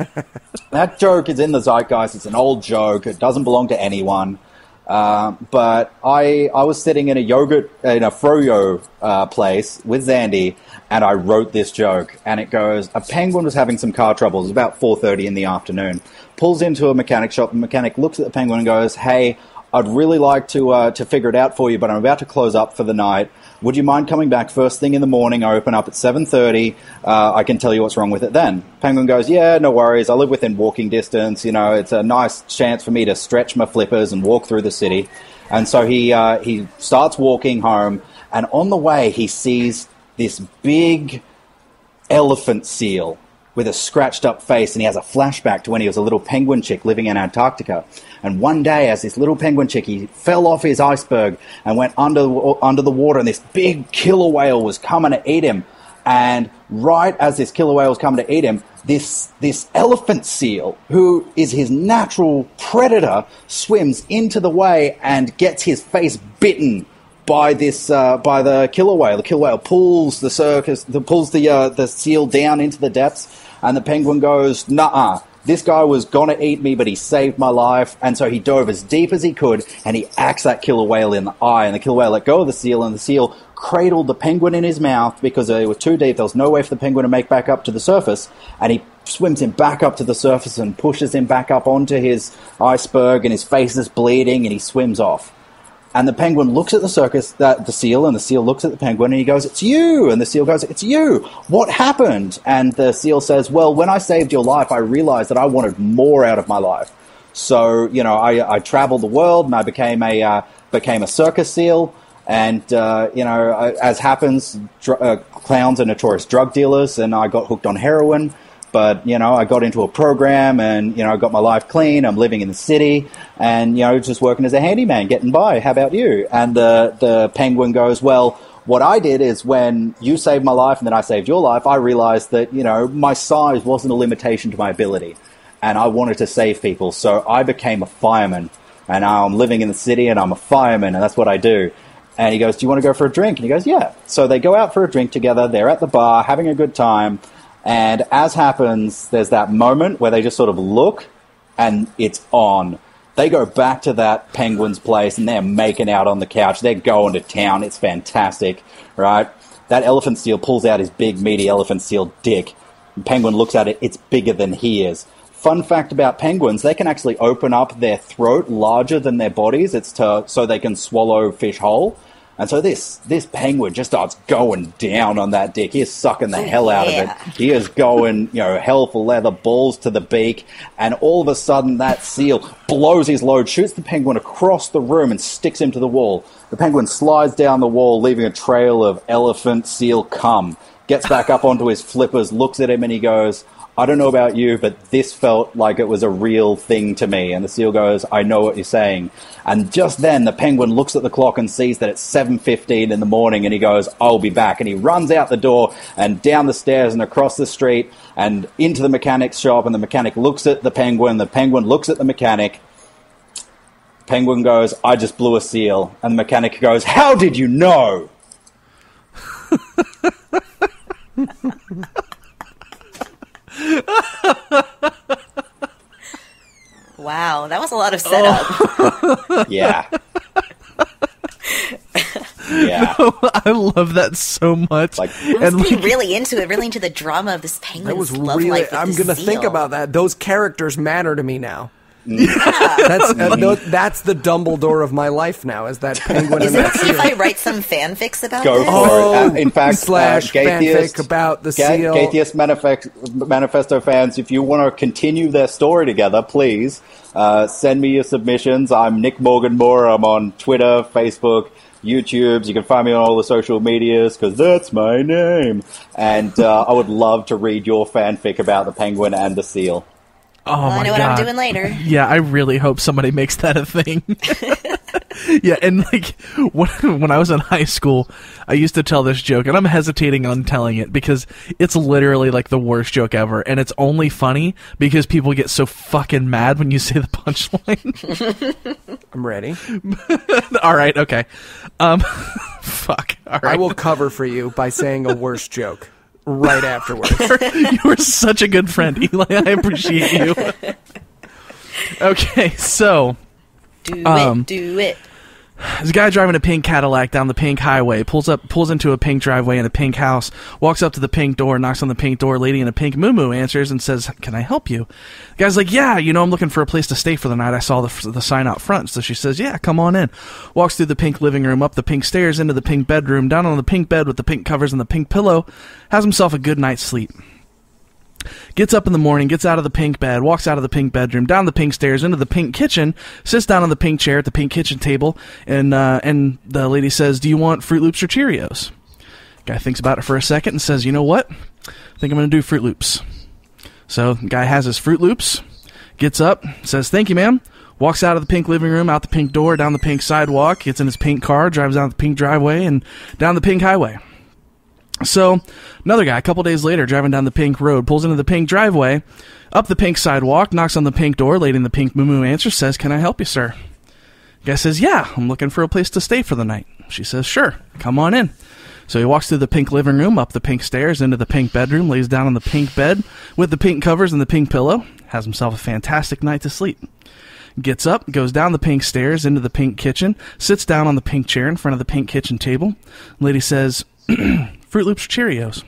That joke is in the zeitgeist. It's an old joke. It doesn't belong to anyone. But I was sitting in a froyo place with Zandy, and I wrote this joke, and it goes, a penguin was having some car trouble. It was about 4:30 in the afternoon. Pulls into a mechanic shop. The mechanic looks at the penguin and goes, hey, I'd really like to figure it out for you, but I'm about to close up for the night. Would you mind coming back first thing in the morning? I open up at 7:30. I can tell you what's wrong with it then. Penguin goes, yeah, no worries. I live within walking distance. You know, it's a nice chance for me to stretch my flippers and walk through the city. And so he starts walking home, and on the way he sees this big elephant seal with a scratched up face, and he has a flashback to when he was a little penguin chick living in Antarctica. And one day, as this little penguin chick, he fell off his iceberg and went under the water, and this big killer whale was coming to eat him. And right as this killer whale was coming to eat him, this elephant seal, who is his natural predator, swims into the way and gets his face bitten by the killer whale. The killer whale pulls the seal down into the depths, and the penguin goes, "Nuh-uh. This guy was gonna eat me, but he saved my life." And so he dove as deep as he could, and he axed that killer whale in the eye. And the killer whale let go of the seal, and the seal cradled the penguin in his mouth because it was too deep. There was no way for the penguin to make back up to the surface. And he swims him back up to the surface and pushes him back up onto his iceberg, and his face is bleeding, and he swims off. And the penguin looks at the seal, and the seal looks at the penguin, and he goes, "It's you!" And the seal goes, "It's you! What happened?" And the seal says, "Well, when I saved your life, I realized that I wanted more out of my life. So, you know, I traveled the world, and I became a circus seal. And, as happens, clowns are notorious drug dealers, and I got hooked on heroin. But, you know, I got into a program and, you know, I got my life clean. I'm living in the city and, you know, just working as a handyman, getting by. How about you?" And the penguin goes, "Well, what I did is when you saved my life and then I saved your life, I realized that, you know, my size wasn't a limitation to my ability. And I wanted to save people. So I became a fireman. And now I'm living in the city and I'm a fireman, and that's what I do." And he goes, "Do you want to go for a drink?" And he goes, "Yeah." So they go out for a drink together. They're at the bar having a good time. And as happens, there's that moment where they just sort of look, and it's on. They go back to that penguin's place, and they're making out on the couch. They're going to town. It's fantastic, right? That elephant seal pulls out his big, meaty elephant seal dick. The penguin looks at it. It's bigger than he is. Fun fact about penguins, they can actually open up their throat larger than their bodies. So they can swallow fish whole. And so this penguin just starts going down on that dick. He is sucking the hell out of it. He is going, you know, hell for leather, balls to the beak. And all of a sudden that seal blows his load, shoots the penguin across the room and sticks him to the wall. The penguin slides down the wall, leaving a trail of elephant seal cum. Gets back up onto his flippers, looks at him, and he goes, "I don't know about you, but this felt like it was a real thing to me." And the seal goes, "I know what you're saying." And just then, the penguin looks at the clock and sees that it's 7:15 in the morning, and he goes, "I'll be back." And he runs out the door and down the stairs and across the street and into the mechanic's shop, and the mechanic looks at the penguin looks at the mechanic. Penguin goes, "I just blew a seal." And the mechanic goes, "How did you know?" Wow, that was a lot of setup. Yeah. Yeah. I love that so much. I was being really into it, really into the drama of this penguin's love life with I'm this going to seal. think about that. Those characters matter to me now. Yeah. That's the Dumbledore of my life now, is that penguin Is and it that okay if seal. I write some fanfics about Go this? for it. In fact, slash fanfic about the seal. Gaytheist Manifesto fans, if you want to continue their story together, please send me your submissions. I'm Nick Morgan Moore. I'm on Twitter, Facebook, YouTube. You can find me on all the social medias because that's my name. And I would love to read your fanfic about the penguin and the seal. Oh well, my I know God. what I'm doing later. Yeah, I really hope somebody makes that a thing. Yeah, and like when I was in high school, I used to tell this joke, and I'm hesitating on telling it because it's literally like the worst joke ever, and it's only funny because people get so fucking mad when you say the punchline. I'm ready. All right, okay. Fuck. All right. I will cover for you by saying a worse joke right afterwards. You were such a good friend, Eli. I appreciate you. Okay, so Do it. There's a guy driving a pink Cadillac down the pink highway, pulls into a pink driveway in a pink house, walks up to the pink door, knocks on the pink door. Lady in a pink muumuu answers and says, "Can I help you?" The guy's like, "Yeah, I'm looking for a place to stay for the night. I saw the sign out front." So she says, "Yeah, come on in." Walks through the pink living room, up the pink stairs, into the pink bedroom, down on the pink bed with the pink covers and the pink pillow, has himself a good night's sleep. Gets up in the morning, gets out of the pink bed, walks out of the pink bedroom, down the pink stairs, into the pink kitchen, sits down on the pink chair at the pink kitchen table, and the lady says, "Do you want Fruit Loops or Cheerios?" Guy thinks about it for a second and says, "You know what? I think I'm going to do Fruit Loops." So the guy has his Fruit Loops, gets up, says, "Thank you, ma'am," walks out of the pink living room, out the pink door, down the pink sidewalk, gets in his pink car, drives down the pink driveway, and down the pink highway. So, another guy, a couple days later, driving down the pink road, pulls into the pink driveway, up the pink sidewalk, knocks on the pink door. Lady in the pink muumuu answers, says, "Can I help you, sir?" Guy says, "Yeah, I'm looking for a place to stay for the night." She says, "Sure, come on in." So he walks through the pink living room, up the pink stairs, into the pink bedroom, lays down on the pink bed with the pink covers and the pink pillow, has himself a fantastic night to sleep. Gets up, goes down the pink stairs, into the pink kitchen, sits down on the pink chair in front of the pink kitchen table. Lady says, "Fruit Loops or Cheerios?"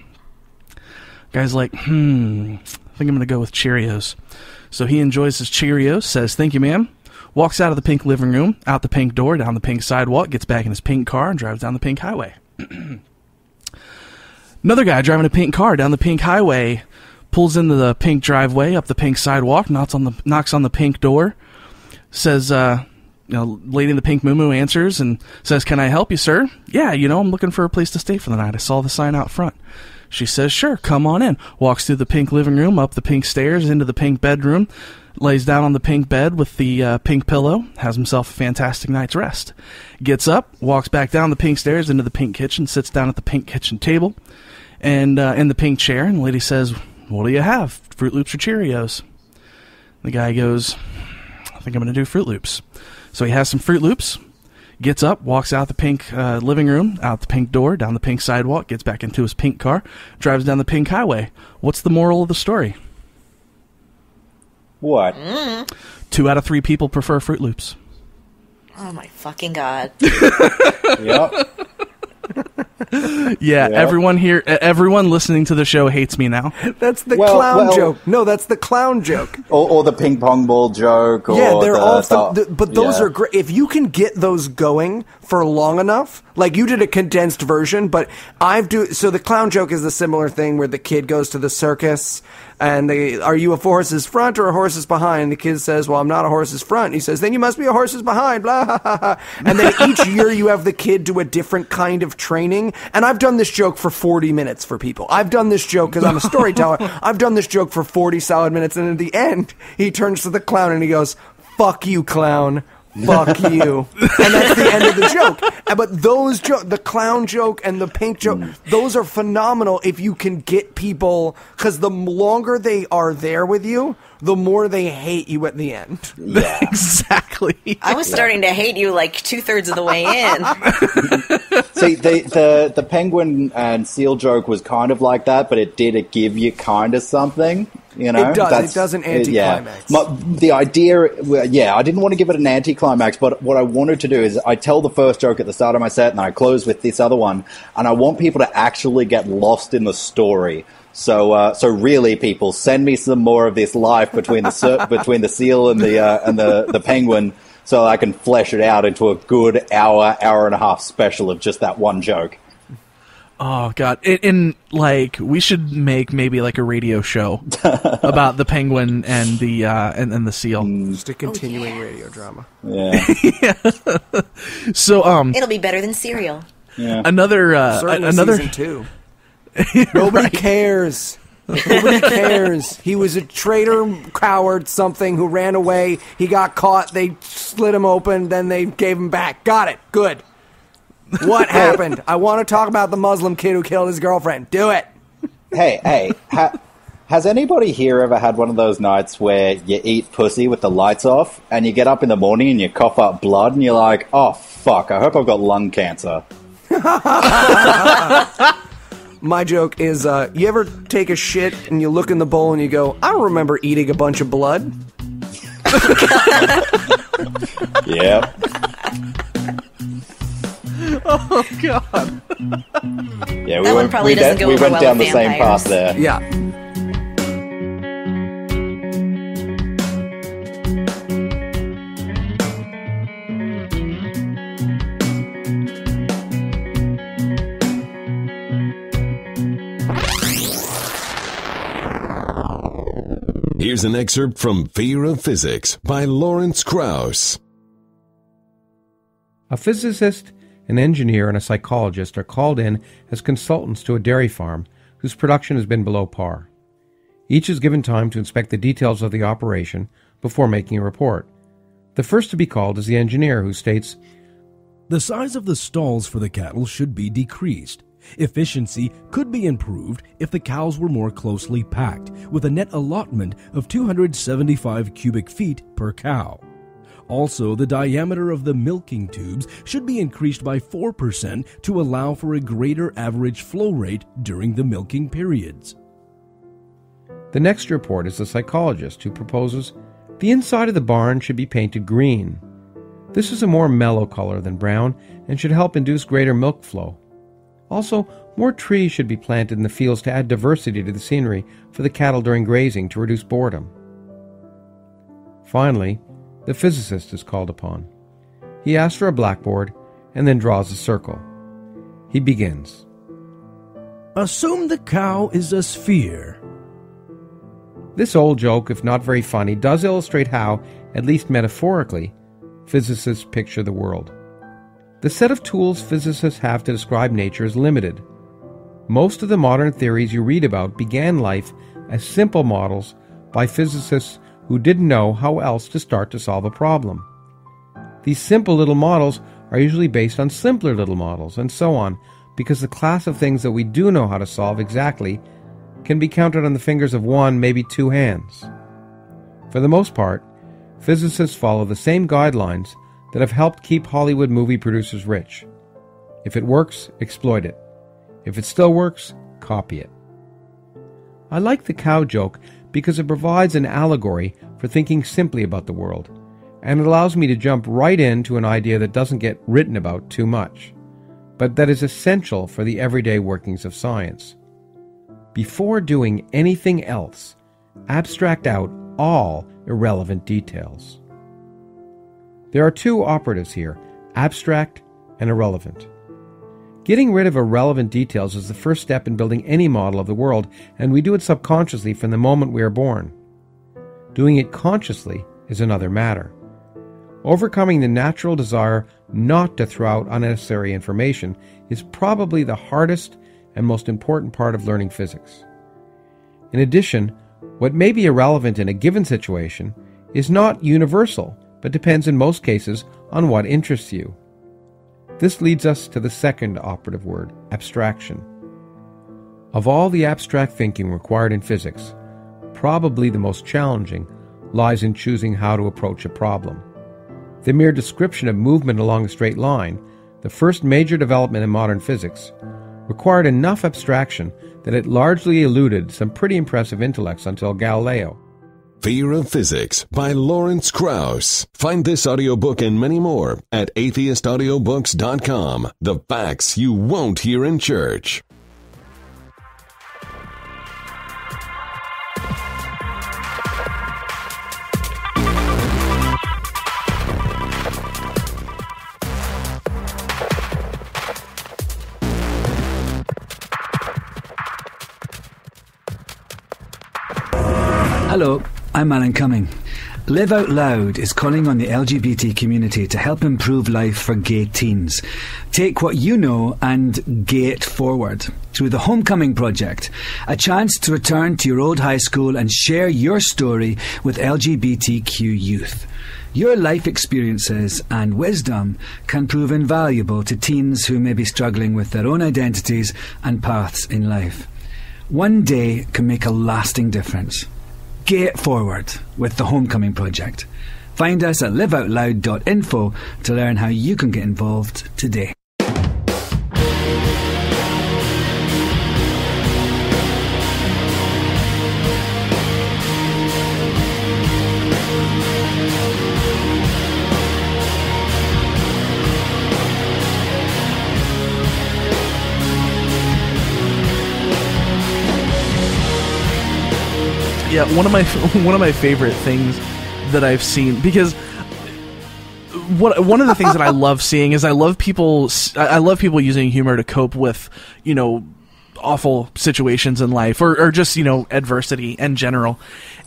Guy's like, I think I'm going to go with Cheerios. So he enjoys his Cheerios, says, "Thank you, ma'am." Walks out of the pink living room, out the pink door, down the pink sidewalk, gets back in his pink car, and drives down the pink highway. Another guy driving a pink car down the pink highway, pulls into the pink driveway, up the pink sidewalk, knocks on the pink door, says, lady in the pink muumuu answers and says, "Can I help you, sir?" "Yeah, I'm looking for a place to stay for the night. I saw the sign out front." She says, "Sure, come on in." Walks through the pink living room, up the pink stairs, into the pink bedroom, lays down on the pink bed with the pink pillow, has himself a fantastic night's rest. Gets up, walks back down the pink stairs, into the pink kitchen, sits down at the pink kitchen table, and in the pink chair, and the lady says, "What do you have, Fruit Loops or Cheerios?" The guy goes, "I think I'm going to do Fruit Loops." So he has some Fruit Loops, gets up, walks out the pink living room, out the pink door, down the pink sidewalk, gets back into his pink car, drives down the pink highway. What's the moral of the story? What? 2 out of 3 people prefer Fruit Loops. Oh my fucking god. Yep. Yeah, everyone listening to the show hates me now. That's the clown joke. No, that's the clown joke. Or the ping pong ball joke. Or yeah, they're all. But those are great. If you can get those going for long enough, like you did a condensed version, but so the clown joke is the similar thing where the kid goes to the circus and are you a horse's front or a horse's behind? And the kid says, "Well, I'm not a horse's front." And he says, "Then you must be a horse's behind." Blah, ha, ha, ha. And then each year you have the kid do a different kind of training. And I've done this joke for 40 minutes for people. I've done this joke because I'm a storyteller. I've done this joke for 40 solid minutes. And at the end, he turns to the clown and he goes, "Fuck you, clown. Fuck you." And that's the end of the joke. But those the clown joke and the pink joke, those are phenomenal if you can get people, because the longer they are there with you, the more they hate you at the end. Yeah. Exactly. I was starting to hate you like 2/3 of the way in. See, the penguin and seal joke was kind of like that, but it did give you kind of something. It does. It does an anticlimax. The idea, I didn't want to give it an anticlimax, but what I wanted to do is I tell the first joke at the start of my set, and I close with this other one, and I want people to actually get lost in the story. So really, people, send me some more of this life between the seal and the penguin, so I can flesh it out into a good hour and a half special of just that one joke. Oh god! We should make maybe like a radio show about the penguin and the and the seal. Just a continuing radio drama. Yeah. Yeah. So it'll be better than cereal. Yeah. Another season 2. Nobody cares. Nobody cares. He was a traitor, coward, something who ran away. He got caught. They slit him open. Then they gave him back. Got it. Good. What happened? I want to talk about the Muslim kid who killed his girlfriend. Do it. Hey, has anybody here ever had one of those nights where you eat pussy with the lights off and you get up in the morning and you cough up blood and you're like, "Oh, fuck, I hope I've got lung cancer." My joke is, you ever take a shit and you look in the bowl and you go, "I don't remember eating a bunch of blood." Yeah. Oh God. Yeah, That one probably doesn't go we over went well down the with same vampires. path there. Yeah. Here's an excerpt from Fear of Physics by Lawrence Krauss. A physicist, an engineer, and a psychologist are called in as consultants to a dairy farm whose production has been below par. Each is given time to inspect the details of the operation before making a report. The first to be called is the engineer, who states, "The size of the stalls for the cattle should be decreased. Efficiency could be improved if the cows were more closely packed, with a net allotment of 275 cubic feet per cow. Also, the diameter of the milking tubes should be increased by 4% to allow for a greater average flow rate during the milking periods." The next report is the psychologist, who proposes the inside of the barn should be painted green. This is a more mellow color than brown and should help induce greater milk flow. Also, more trees should be planted in the fields to add diversity to the scenery for the cattle during grazing to reduce boredom. Finally, the physicist is called upon. He asks for a blackboard and then draws a circle. He begins. "Assume the cow is a sphere." This old joke, if not very funny, does illustrate how, at least metaphorically, physicists picture the world. The set of tools physicists have to describe nature is limited. Most of the modern theories you read about began life as simple models by physicists who didn't know how else to start to solve a problem. These simple little models are usually based on simpler little models, and so on, because the class of things that we do know how to solve exactly can be counted on the fingers of one, maybe two hands. For the most part, physicists follow the same guidelines that have helped keep Hollywood movie producers rich. If it works, exploit it. If it still works, copy it. I like the cow joke because it provides an allegory for thinking simply about the world, and it allows me to jump right into an idea that doesn't get written about too much, but that is essential for the everyday workings of science. Before doing anything else, abstract out all irrelevant details. There are two operatives here, abstract and irrelevant. Getting rid of irrelevant details is the first step in building any model of the world, and we do it subconsciously from the moment we are born. Doing it consciously is another matter. Overcoming the natural desire not to throw out unnecessary information is probably the hardest and most important part of learning physics. In addition, what may be irrelevant in a given situation is not universal, but depends in most cases on what interests you. This leads us to the second operative word, abstraction. Of all the abstract thinking required in physics, probably the most challenging lies in choosing how to approach a problem. The mere description of movement along a straight line, the first major development in modern physics, required enough abstraction that it largely eluded some pretty impressive intellects until Galileo. Fear of Physics by Lawrence Krauss. Find this audiobook and many more at atheistaudiobooks.com. The facts you won't hear in church. Hello, I'm Alan Cumming. Live Out Loud is calling on the LGBT community to help improve life for gay teens. Take what you know and gay it forward through the Homecoming Project, a chance to return to your old high school and share your story with LGBTQ youth. Your life experiences and wisdom can prove invaluable to teens who may be struggling with their own identities and paths in life. One day can make a lasting difference. Gay it forward with the Homecoming Project. Find us at liveoutloud.info to learn how you can get involved today. Yeah, one of my favorite things that I've seen, because one of the things that I love seeing is I love people using humor to cope with, awful situations in life or just, adversity in general.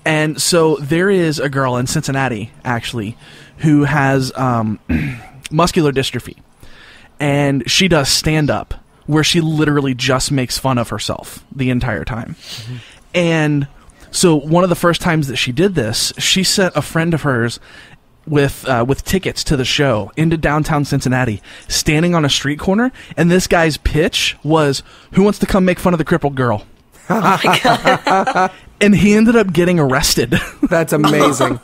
And so there is a girl in Cincinnati, actually, who has muscular dystrophy. And she does stand-up, where she literally just makes fun of herself the entire time. Mm-hmm. And so one of the first times that she did this, she sent a friend of hers with tickets to the show into downtown Cincinnati, standing on a street corner, and this guy's pitch was, "Who wants to come make fun of the crippled girl?" Oh my God. And he ended up getting arrested. That's amazing.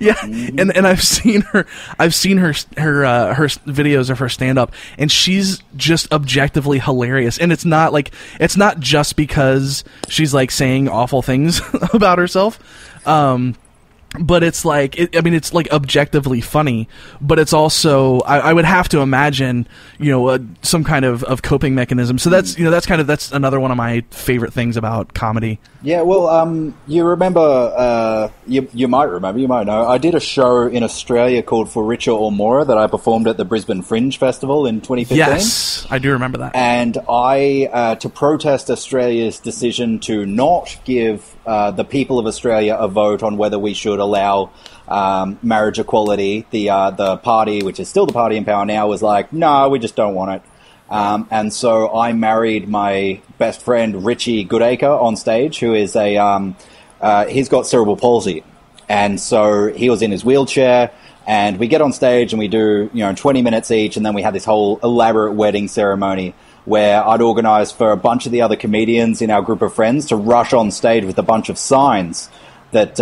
Yeah, and I've seen her videos of her stand up, and she's just objectively hilarious. And it's not just because she's like saying awful things about herself. But it's it's like objectively funny, but it's also, I would have to imagine, some kind of coping mechanism. So that's another one of my favorite things about comedy. Yeah, well, you remember, you might remember, you might know, I did a show in Australia called For Richer or More that I performed at the Brisbane Fringe Festival in 2015. Yes, I do remember that. And I, to protest Australia's decision to not give the people of Australia a vote on whether we should allow marriage equality, the party, which is still the party in power now, was like, no, we just don't want it. And so I married my best friend Richie Goodacre on stage, who is he's got cerebral palsy. And so he was in his wheelchair, and we get on stage and we do, 20 minutes each, and then we had this whole elaborate wedding ceremony where I'd organised for a bunch of the other comedians in our group of friends to rush on stage with a bunch of signs that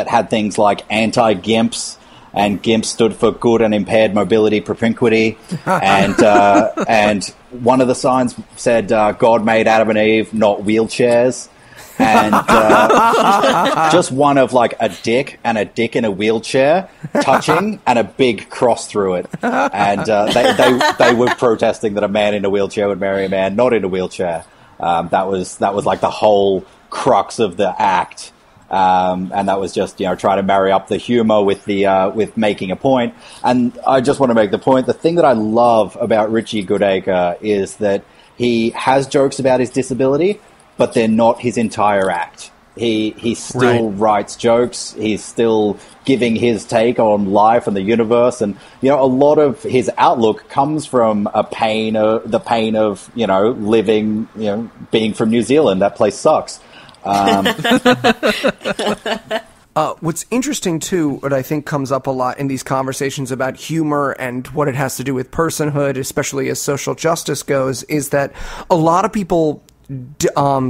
had things like anti-GIMPs, and GIMP stood for good and impaired mobility propinquity, and one of the signs said God made Adam and Eve, not wheelchairs. And just one of like a dick in a wheelchair touching and a big cross through it. And they were protesting that a man in a wheelchair would marry a man not in a wheelchair. That was like the whole crux of the act. And that was just, trying to marry up the humor with with making a point. And I just want to make the point. The thing that I love about Richie Goodacre is that he has jokes about his disability, but they're not his entire act. He still writes jokes. He's still giving his take on life and the universe. And, a lot of his outlook comes from the pain of, living, being from New Zealand. That place sucks. What's interesting, too, what I think comes up a lot in these conversations about humor and what it has to do with personhood, especially as social justice goes, is that a lot of people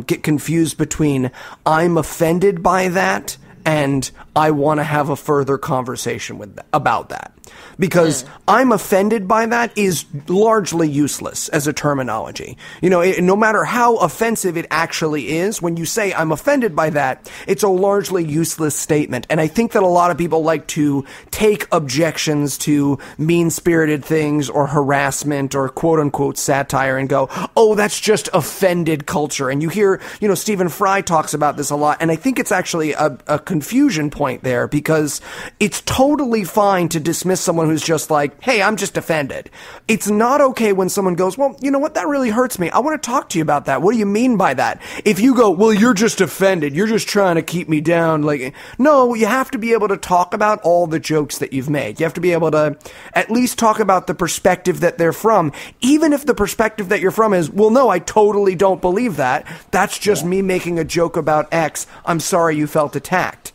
get confused between I'm offended by that and I want to have a further conversation about that. Because I'm offended by that is largely useless as a terminology. No matter how offensive it actually is, when you say I'm offended by that, it's a largely useless statement. And I think that a lot of people like to take objections to mean-spirited things or harassment or quote-unquote satire and go, oh, that's just offended culture. And you hear, Stephen Fry talks about this a lot, and I think it's actually a confusion point there, because it's totally fine to dismiss someone who's just like, hey, I'm just offended. It's not okay when someone goes, well, you know what, that really hurts me. I want to talk to you about that. What do you mean by that? If you go, well, you're just offended, you're just trying to keep me down. Like, no, you have to be able to talk about all the jokes that you've made. You have to be able to at least talk about the perspective that they're from, even if the perspective that you're from is, well, no, I totally don't believe that. That's just me making a joke about X. I'm sorry you felt attacked.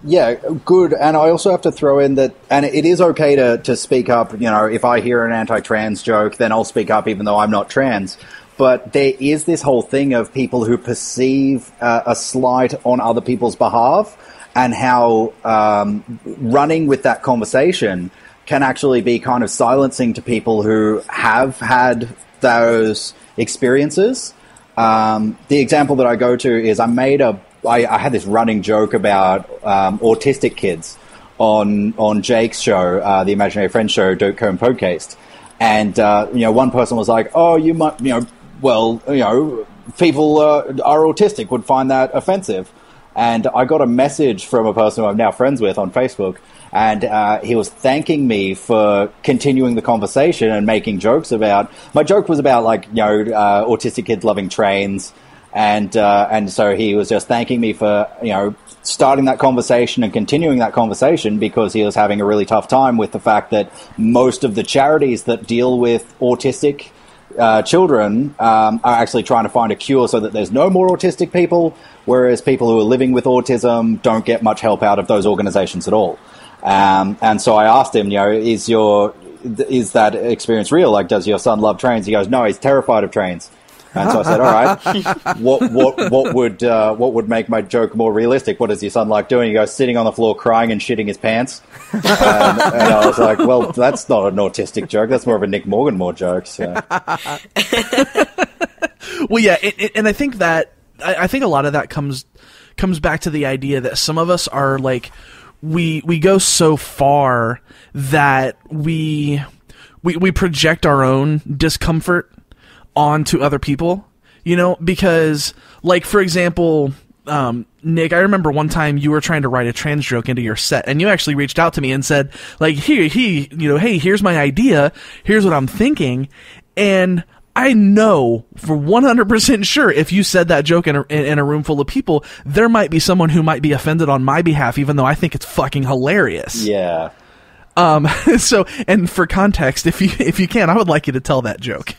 Yeah, good. And I also have to throw in that, and it is okay to speak up. If I hear an anti-trans joke, then I'll speak up even though I'm not trans. But there is this whole thing of people who perceive a slight on other people's behalf, and how running with that conversation can actually be kind of silencing to people who have had those experiences. The example that I go to is I had this running joke about autistic kids on Jake's show, the Imaginary Friends show, Dope Cone Podcast. And, one person was like, oh, you might, people are autistic would find that offensive. And I got a message from a person who I'm now friends with on Facebook, and he was thanking me for continuing the conversation and making jokes about... My joke was about, like, autistic kids loving trains, and so he was just thanking me for, starting that conversation and continuing that conversation, because he was having a really tough time with the fact that most of the charities that deal with autistic children are actually trying to find a cure so that there's no more autistic people, whereas people who are living with autism don't get much help out of those organizations at all. And so I asked him, is that experience real? Like, does your son love trains? He goes, no, he's terrified of trains. And so I said, all right, what would make my joke more realistic? What does your son like doing? He goes, sitting on the floor crying and shitting his pants. And I was like, well, that's not an autistic joke. That's more of a Nick Morganmore joke. So. Well, yeah, and I think that I think a lot of that comes back to the idea that some of us are like, we go so far that we project our own discomfort onto other people, because, like, for example, Nick, I remember one time you were trying to write a trans joke into your set, and you actually reached out to me and said, like, hey, here's my idea, here's what I'm thinking, and I know for 100% sure if you said that joke in a room full of people, there might be someone who might be offended on my behalf, even though I think it's fucking hilarious. Yeah. So, and for context, if you can, I would like you to tell that joke.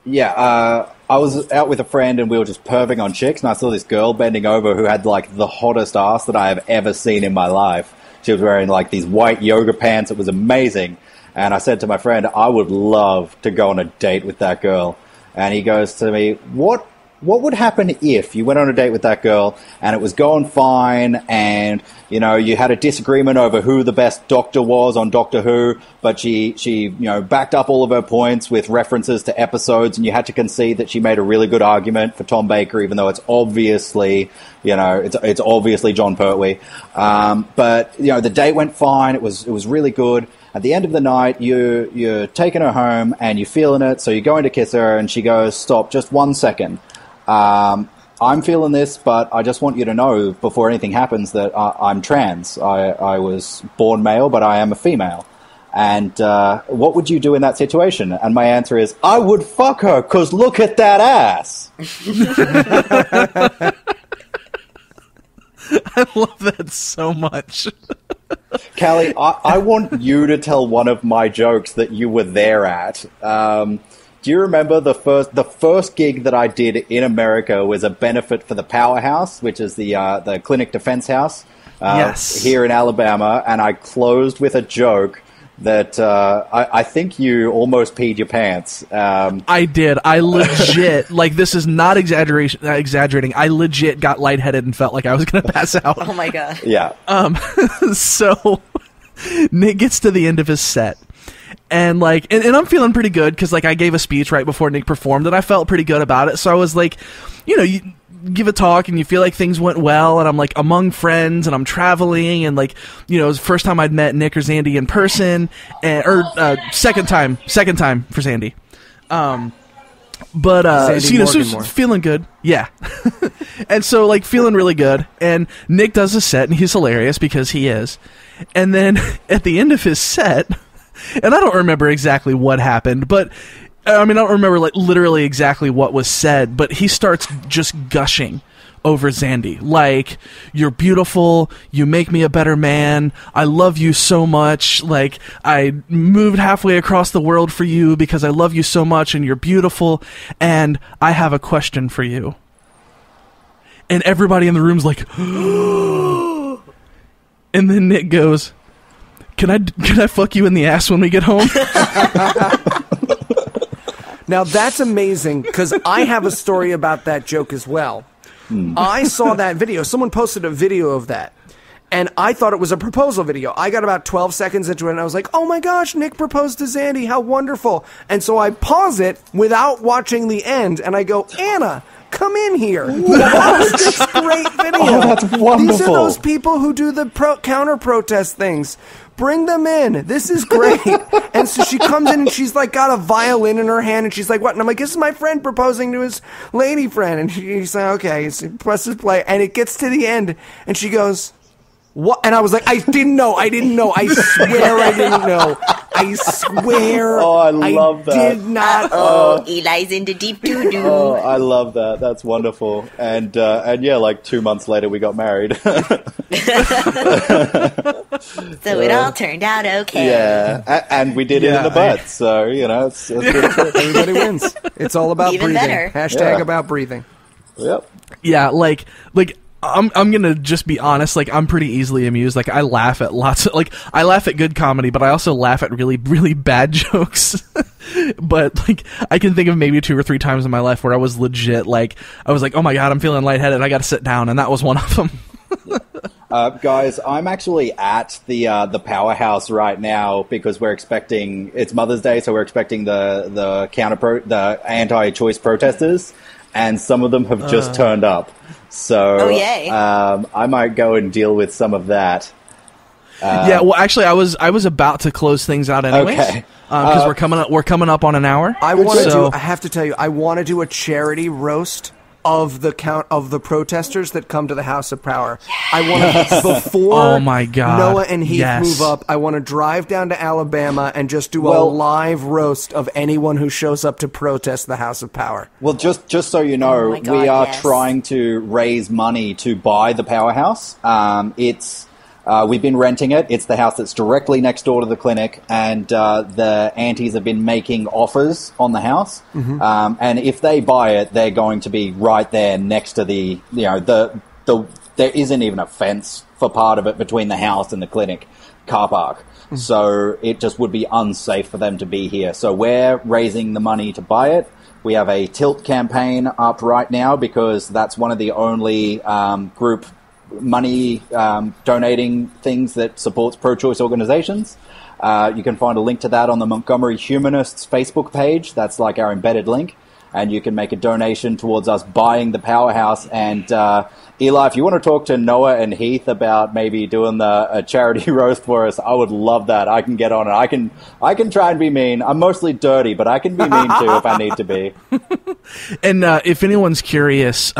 Yeah, I was out with a friend and we were just perving on chicks, and I saw this girl bending over who had, like, the hottest ass that I have ever seen in my life. She was wearing, like, these white yoga pants. It was amazing. And I said to my friend, I would love to go on a date with that girl. And he goes to me, what would happen if you went on a date with that girl and it was going fine and, you had a disagreement over who the best doctor was on Doctor Who, but she backed up all of her points with references to episodes, and you had to concede that she made a really good argument for Tom Baker, even though it's obviously, it's obviously John Pertwee. But the date went fine. It was really good. At the end of the night, you're taking her home and you're feeling it, so you're going to kiss her, and she goes, stop, just 1 second. I'm feeling this, but I just want you to know before anything happens that I'm trans. I was born male, but I am a female. And what would you do in that situation? And my answer is, I would fuck her, because look at that ass. I love that so much. Callie, I want you to tell one of my jokes that you were there at. Do you remember the first gig that I did in America was a benefit for the Powerhouse, which is the Clinic Defense House here in Alabama, and I closed with a joke that I think you almost peed your pants. I did. I legit, like, this is not exaggerating. I legit got lightheaded and felt like I was going to pass out. Oh my god. Yeah. So Nick gets to the end of his set. And like, and I'm feeling pretty good because, like, I gave a speech right before Nick performed and I felt pretty good about it. So I was like, you give a talk and you feel like things went well, and I'm like among friends and I'm traveling, and like, it was the first time I'd met Nick or Zandy in person, or second time for Zandy. But so feeling good, yeah. And so, like, feeling really good, and Nick does a set and he's hilarious because he is. And then at the end of his set, and I don't remember exactly what happened, but I mean, I don't remember, like, literally exactly what was said, but he starts just gushing over Zandy. Like, you're beautiful, you make me a better man, I love you so much, like, I moved halfway across the world for you because I love you so much and you're beautiful, and I have a question for you. And everybody in the room's like, and then Nick goes, Can I fuck you in the ass when we get home? Now that's amazing, because I have a story about that joke as well. I saw that video. Someone posted a video of that, and I thought it was a proposal video. I got about 12 seconds into it, and I was like, oh my gosh, Nick proposed to Zandy, how wonderful. And so I pause it without watching the end, and I go, Anna, come in here. Watch this great video. Oh, that's wonderful. These are those people who do the counter-protest things. Bring them in. This is great. And so she comes in and she's like got a violin in her hand and she's like, what? And I'm like, this is my friend proposing to his lady friend. And she's like, okay, so presses play. And it gets to the end and she goes, what? And I was like, I didn't know. I swear I didn't know. I swear. Oh, I love that. Did not. Eli's into deep doo-doo. Oh, I love that. That's wonderful. And yeah, like 2 months later, we got married. So it all turned out okay. Yeah, and we did it in the butt. So, it's good. Everybody wins. It's all about Even breathing. better. Hashtag about breathing. Yep. Yeah, like I'm gonna just be honest, like I'm pretty easily amused. Like I laugh at I laugh at good comedy, but I also laugh at really, really bad jokes. But like I can think of maybe 2 or 3 times in my life where I was legit I was like, oh my god, I'm feeling lightheaded, I gotta sit down, and that was one of them. Guys, I'm actually at the powerhouse right now because we're expecting, it's Mother's Day, so we're expecting the anti-choice protesters, and some of them have just turned up. So yay. I might go and deal with some of that. Yeah, well, actually, I was about to close things out anyways. Okay. Because we're coming up on an hour. I have to tell you, I want to do a charity roast of the protesters that come to the House of Power. Yes. I want to, before oh my God. Noah and Heath move up, I want to drive down to Alabama and just do a live roast of anyone who shows up to protest the House of Power. Well, just so you know, we are trying to raise money to buy the powerhouse. We've been renting it. It's the house that's directly next door to the clinic, and the aunties have been making offers on the house. Mm-hmm. And if they buy it, they're going to be right there next to there isn't even a fence for part of it between the house and the clinic car park. Mm-hmm. So it just would be unsafe for them to be here. So we're raising the money to buy it. We have a tilt campaign up right now because that's one of the only group money donating things that supports pro-choice organizations. You can find a link to that on the Montgomery Humanists Facebook page. That's like our embedded link. And you can make a donation towards us buying the powerhouse. And Eli, if you want to talk to Noah and Heath about maybe doing a charity roast for us, I would love that. I can get on it. I can try and be mean. I'm mostly dirty, but I can be mean too if I need to be. And if anyone's curious,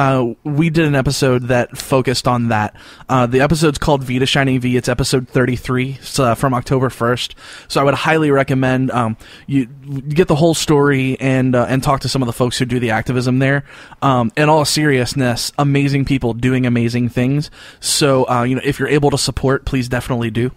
we did an episode that focused on that. The episode's called V to Shining V. It's episode 33 from October 1st. So I would highly recommend you get the whole story and talk to some of the folks who do the activism there. In all seriousness, amazing people doing amazing things. So if you're able to support, please definitely do.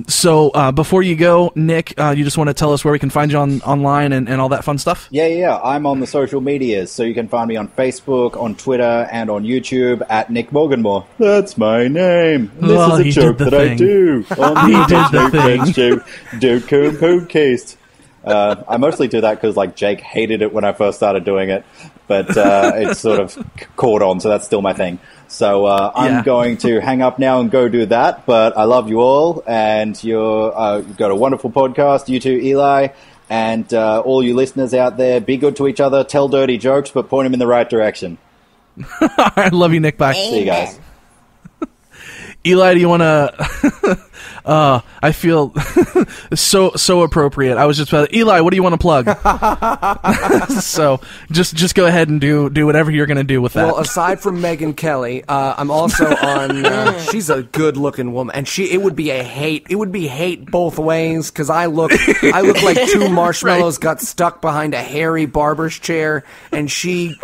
So before you go, Nick, you just want to tell us where we can find you online and all that fun stuff? Yeah. I'm on the social medias, so you can find me on Facebook, on Twitter, and on YouTube at Nick Morganmore. That's my name. This is a joke that I do on the podcast. I mostly do that because Jake hated it when I first started doing it, but it's sort of caught on, so that's still my thing. So I'm going to hang up now and go do that, but I love you all, and you've got a wonderful podcast, you too, Eli, and all you listeners out there, be good to each other, tell dirty jokes, but point them in the right direction. I love you, Nick. Bye. Amen. See you guys. Eli, do you want to... I feel so appropriate. I was just about Eli, what do you want to plug? So just go ahead and do whatever you're going to do with that. Well, aside from Megyn Kelly, I'm also on. She's a good looking woman, and it would be hate both ways because I look like 2 marshmallows got stuck behind a hairy barber's chair, and she's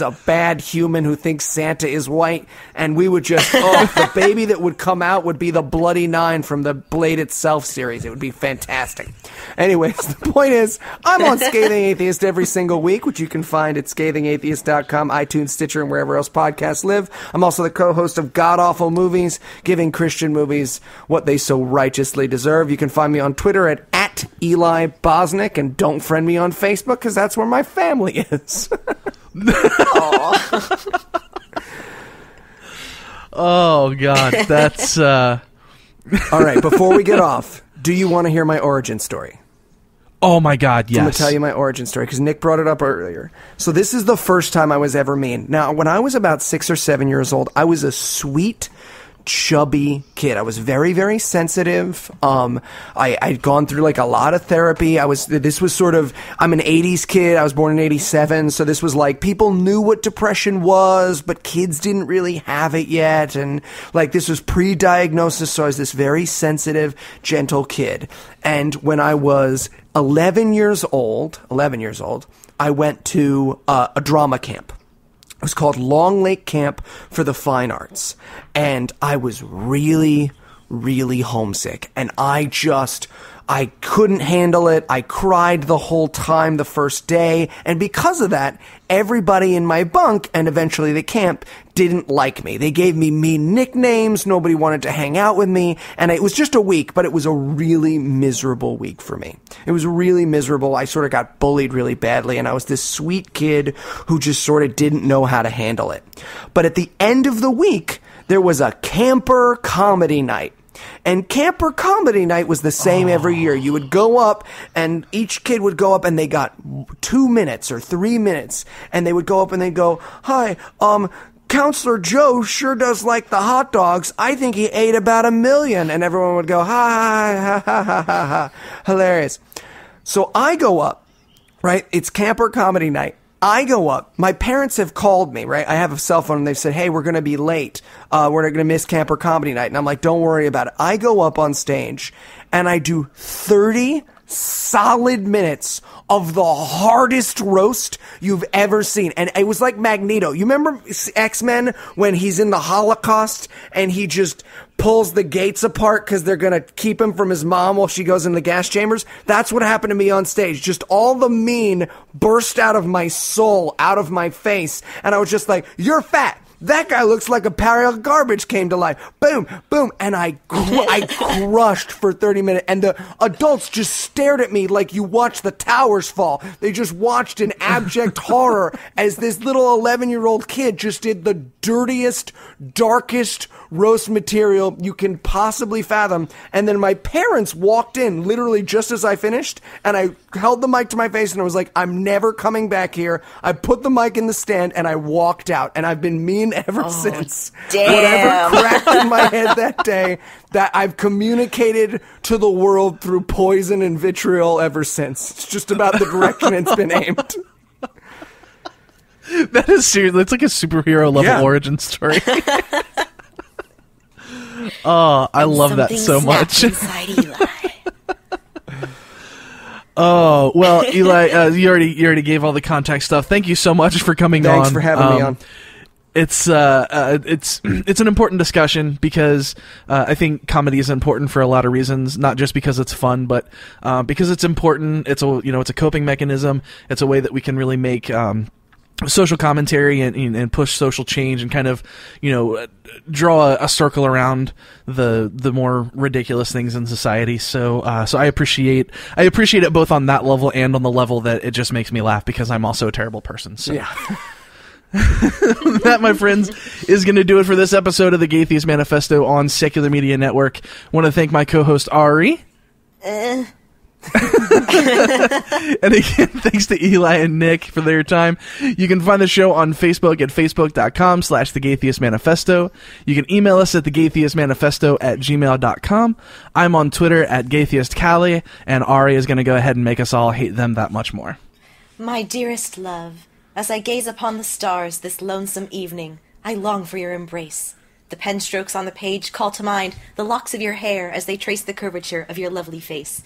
a bad human who thinks Santa is white, and we would just the baby that would come out would be the Bloody Nine from the Blade Itself series. It would be fantastic. Anyways, the point is, I'm on Scathing Atheist every single week, which you can find at scathingatheist.com, iTunes, Stitcher, and wherever else podcasts live. I'm also the co-host of God Awful Movies, giving Christian movies what they so righteously deserve. You can find me on Twitter at Eli Bosnick, and don't friend me on Facebook, because that's where my family is. Oh, God, that's... All right, before we get off, do you want to hear my origin story? Oh, my God, yes. I'm going to tell you my origin story, because Nick brought it up earlier. So this is the first time I was ever mean. Now, when I was about 6 or 7 years old, I was a sweet, chubby kid. I was very, very sensitive. I'd gone through like a lot of therapy. I'm an 80s kid. I was born in 87. So this was like, people knew what depression was, but kids didn't really have it yet. And like, this was pre-diagnosis. So I was this very sensitive, gentle kid. And when I was 11 years old, I went to a drama camp. It was called Long Lake Camp for the Fine Arts. And I was really, really homesick. And I couldn't handle it. I cried the whole time the first day. And because of that, everybody in my bunk and eventually the camp didn't like me. They gave me mean nicknames. Nobody wanted to hang out with me. And it was just a week, but it was a really miserable week for me. It was really miserable. I sort of got bullied really badly, and I was this sweet kid who just sort of didn't know how to handle it. But at the end of the week, there was a camper comedy night. And camper comedy night was the same every year. You would go up, and each kid would go up, and they got 2 minutes or 3 minutes. And they would go up and they'd go, "Hi, Counselor Joe sure does like the hot dogs. I think he ate about 1 million. And everyone would go, ha, ha, ha, ha, ha, ha. Hilarious. So I go up, right? It's camper comedy night. I go up. My parents have called me, right? I have a cell phone, and they've said, hey, we're going to be late. We're going to miss camper comedy night. And I'm like, don't worry about it. I go up on stage, and I do 30 solid minutes of the hardest roast you've ever seen. And it was like Magneto. You remember X-Men when he's in the Holocaust and he just pulls the gates apart because they're going to keep him from his mom while she goes in the gas chambers? That's what happened to me on stage. Just all the mean burst out of my soul, out of my face. And I was just like, you're fat. That guy looks like a pile of garbage came to life. Boom, boom. And I crushed for 30 minutes. And the adults just stared at me like you watch the towers fall. They just watched in abject horror as this little 11-year-old kid just did the dirtiest, darkest roast material you can possibly fathom. And then my parents walked in literally just as I finished, and I held the mic to my face and I was like, I'm never coming back here. I put the mic in the stand and I walked out, and I've been mean ever since. Damn. Whatever cracked in my head that day, that I've communicated to the world through poison and vitriol ever since. It's just about the direction it's been aimed. That is serious. That's like a superhero level origin story. Oh, I love that so much. Oh, well, Eli, you already gave all the contact stuff. Thank you so much for coming on. Thanks for having me on. It's an important discussion because I think comedy is important for a lot of reasons, not just because it's fun, but because it's important. It's a coping mechanism. It's a way that we can really make social commentary and push social change and kind of, draw a circle around the more ridiculous things in society. So I appreciate it both on that level and on the level that it just makes me laugh because I'm also a terrible person. So. Yeah. That, my friends, is going to do it for this episode of the Gaytheist Manifesto on Secular Media Network. I want to thank my co-host Ari. And again, thanks to Eli and Nick for their time. You can find the show on Facebook at facebook.com/The Gaytheist Manifesto. You can email us at thegaytheistmanifesto@gmail.com. I'm on Twitter at GaytheistCali, and Ari is going to go ahead and make us all hate them that much more. My dearest love, as I gaze upon the stars this lonesome evening, I long for your embrace. The pen strokes on the page call to mind the locks of your hair as they trace the curvature of your lovely face.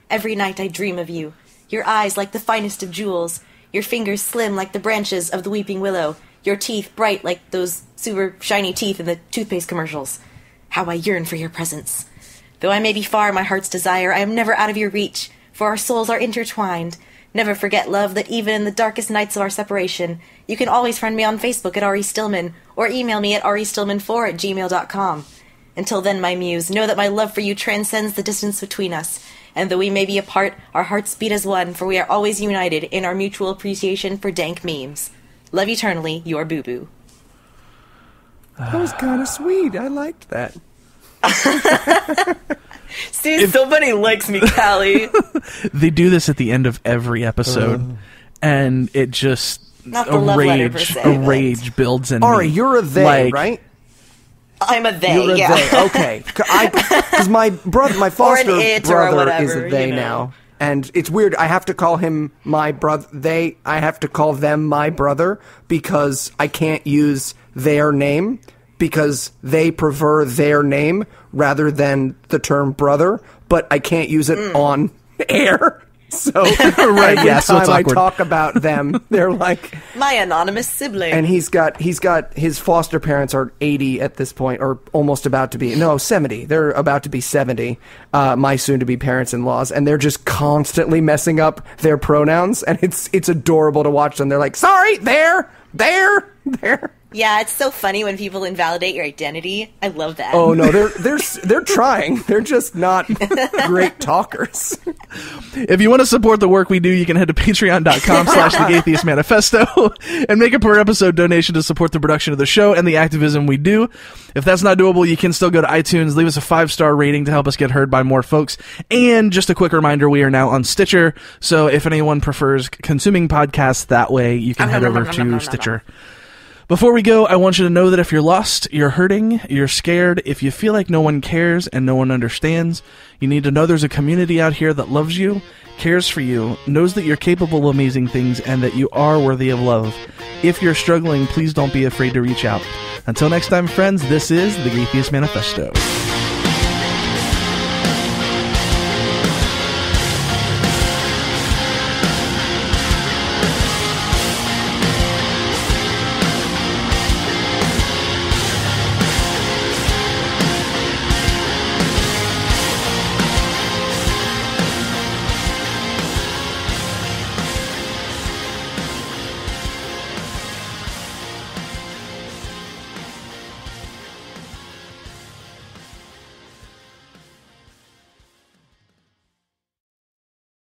Every night I dream of you, your eyes like the finest of jewels, your fingers slim like the branches of the weeping willow, your teeth bright like those super shiny teeth in the toothpaste commercials. How I yearn for your presence. Though I may be far my heart's desire, I am never out of your reach, for our souls are intertwined. Never forget, love, that even in the darkest nights of our separation, you can always friend me on Facebook at Ari Stillman, or email me at aristillman4@gmail.com. Until then, my muse, know that my love for you transcends the distance between us, and though we may be apart, our hearts beat as one, for we are always united in our mutual appreciation for dank memes. Love eternally, your Boo-Boo. That was kind of sweet. I liked that. See, somebody likes me, Callie. They do this at the end of every episode, and it just Not the love letter per se, rage builds in Ari, me. you're a they, right? I'm a they. You're a yeah. they. Okay, because my foster brother is a they now, and it's weird. I have to call him my brother. I have to call them my brother because I can't use their name because they prefer their name rather than the term brother. But I can't use it on air. So right, every so it's time I awkward. talk about them, they're like My anonymous sibling. and he's got his foster parents are 80 at this point, or almost about to be. No, 70. They're about to be 70. My soon-to-be parents-in-laws, and they're just constantly messing up their pronouns, and it's adorable to watch them. They're like, sorry, there. Yeah, it's so funny when people invalidate your identity. I love that. Oh no, they're trying. They're just not great talkers. If you want to support the work we do, you can head to patreon.com/The Manifesto and make a per episode donation to support the production of the show and the activism we do. If that's not doable, you can still go to iTunes, leave us a 5-star rating to help us get heard by more folks. And just a quick reminder, we are now on Stitcher, so if anyone prefers consuming podcasts that way, you can head over to Stitcher. Before we go, I want you to know that if you're lost, you're hurting, you're scared, if you feel like no one cares and no one understands, you need to know there's a community out here that loves you, cares for you, knows that you're capable of amazing things, and that you are worthy of love. If you're struggling, please don't be afraid to reach out. Until next time, friends, this is the Atheist Manifesto.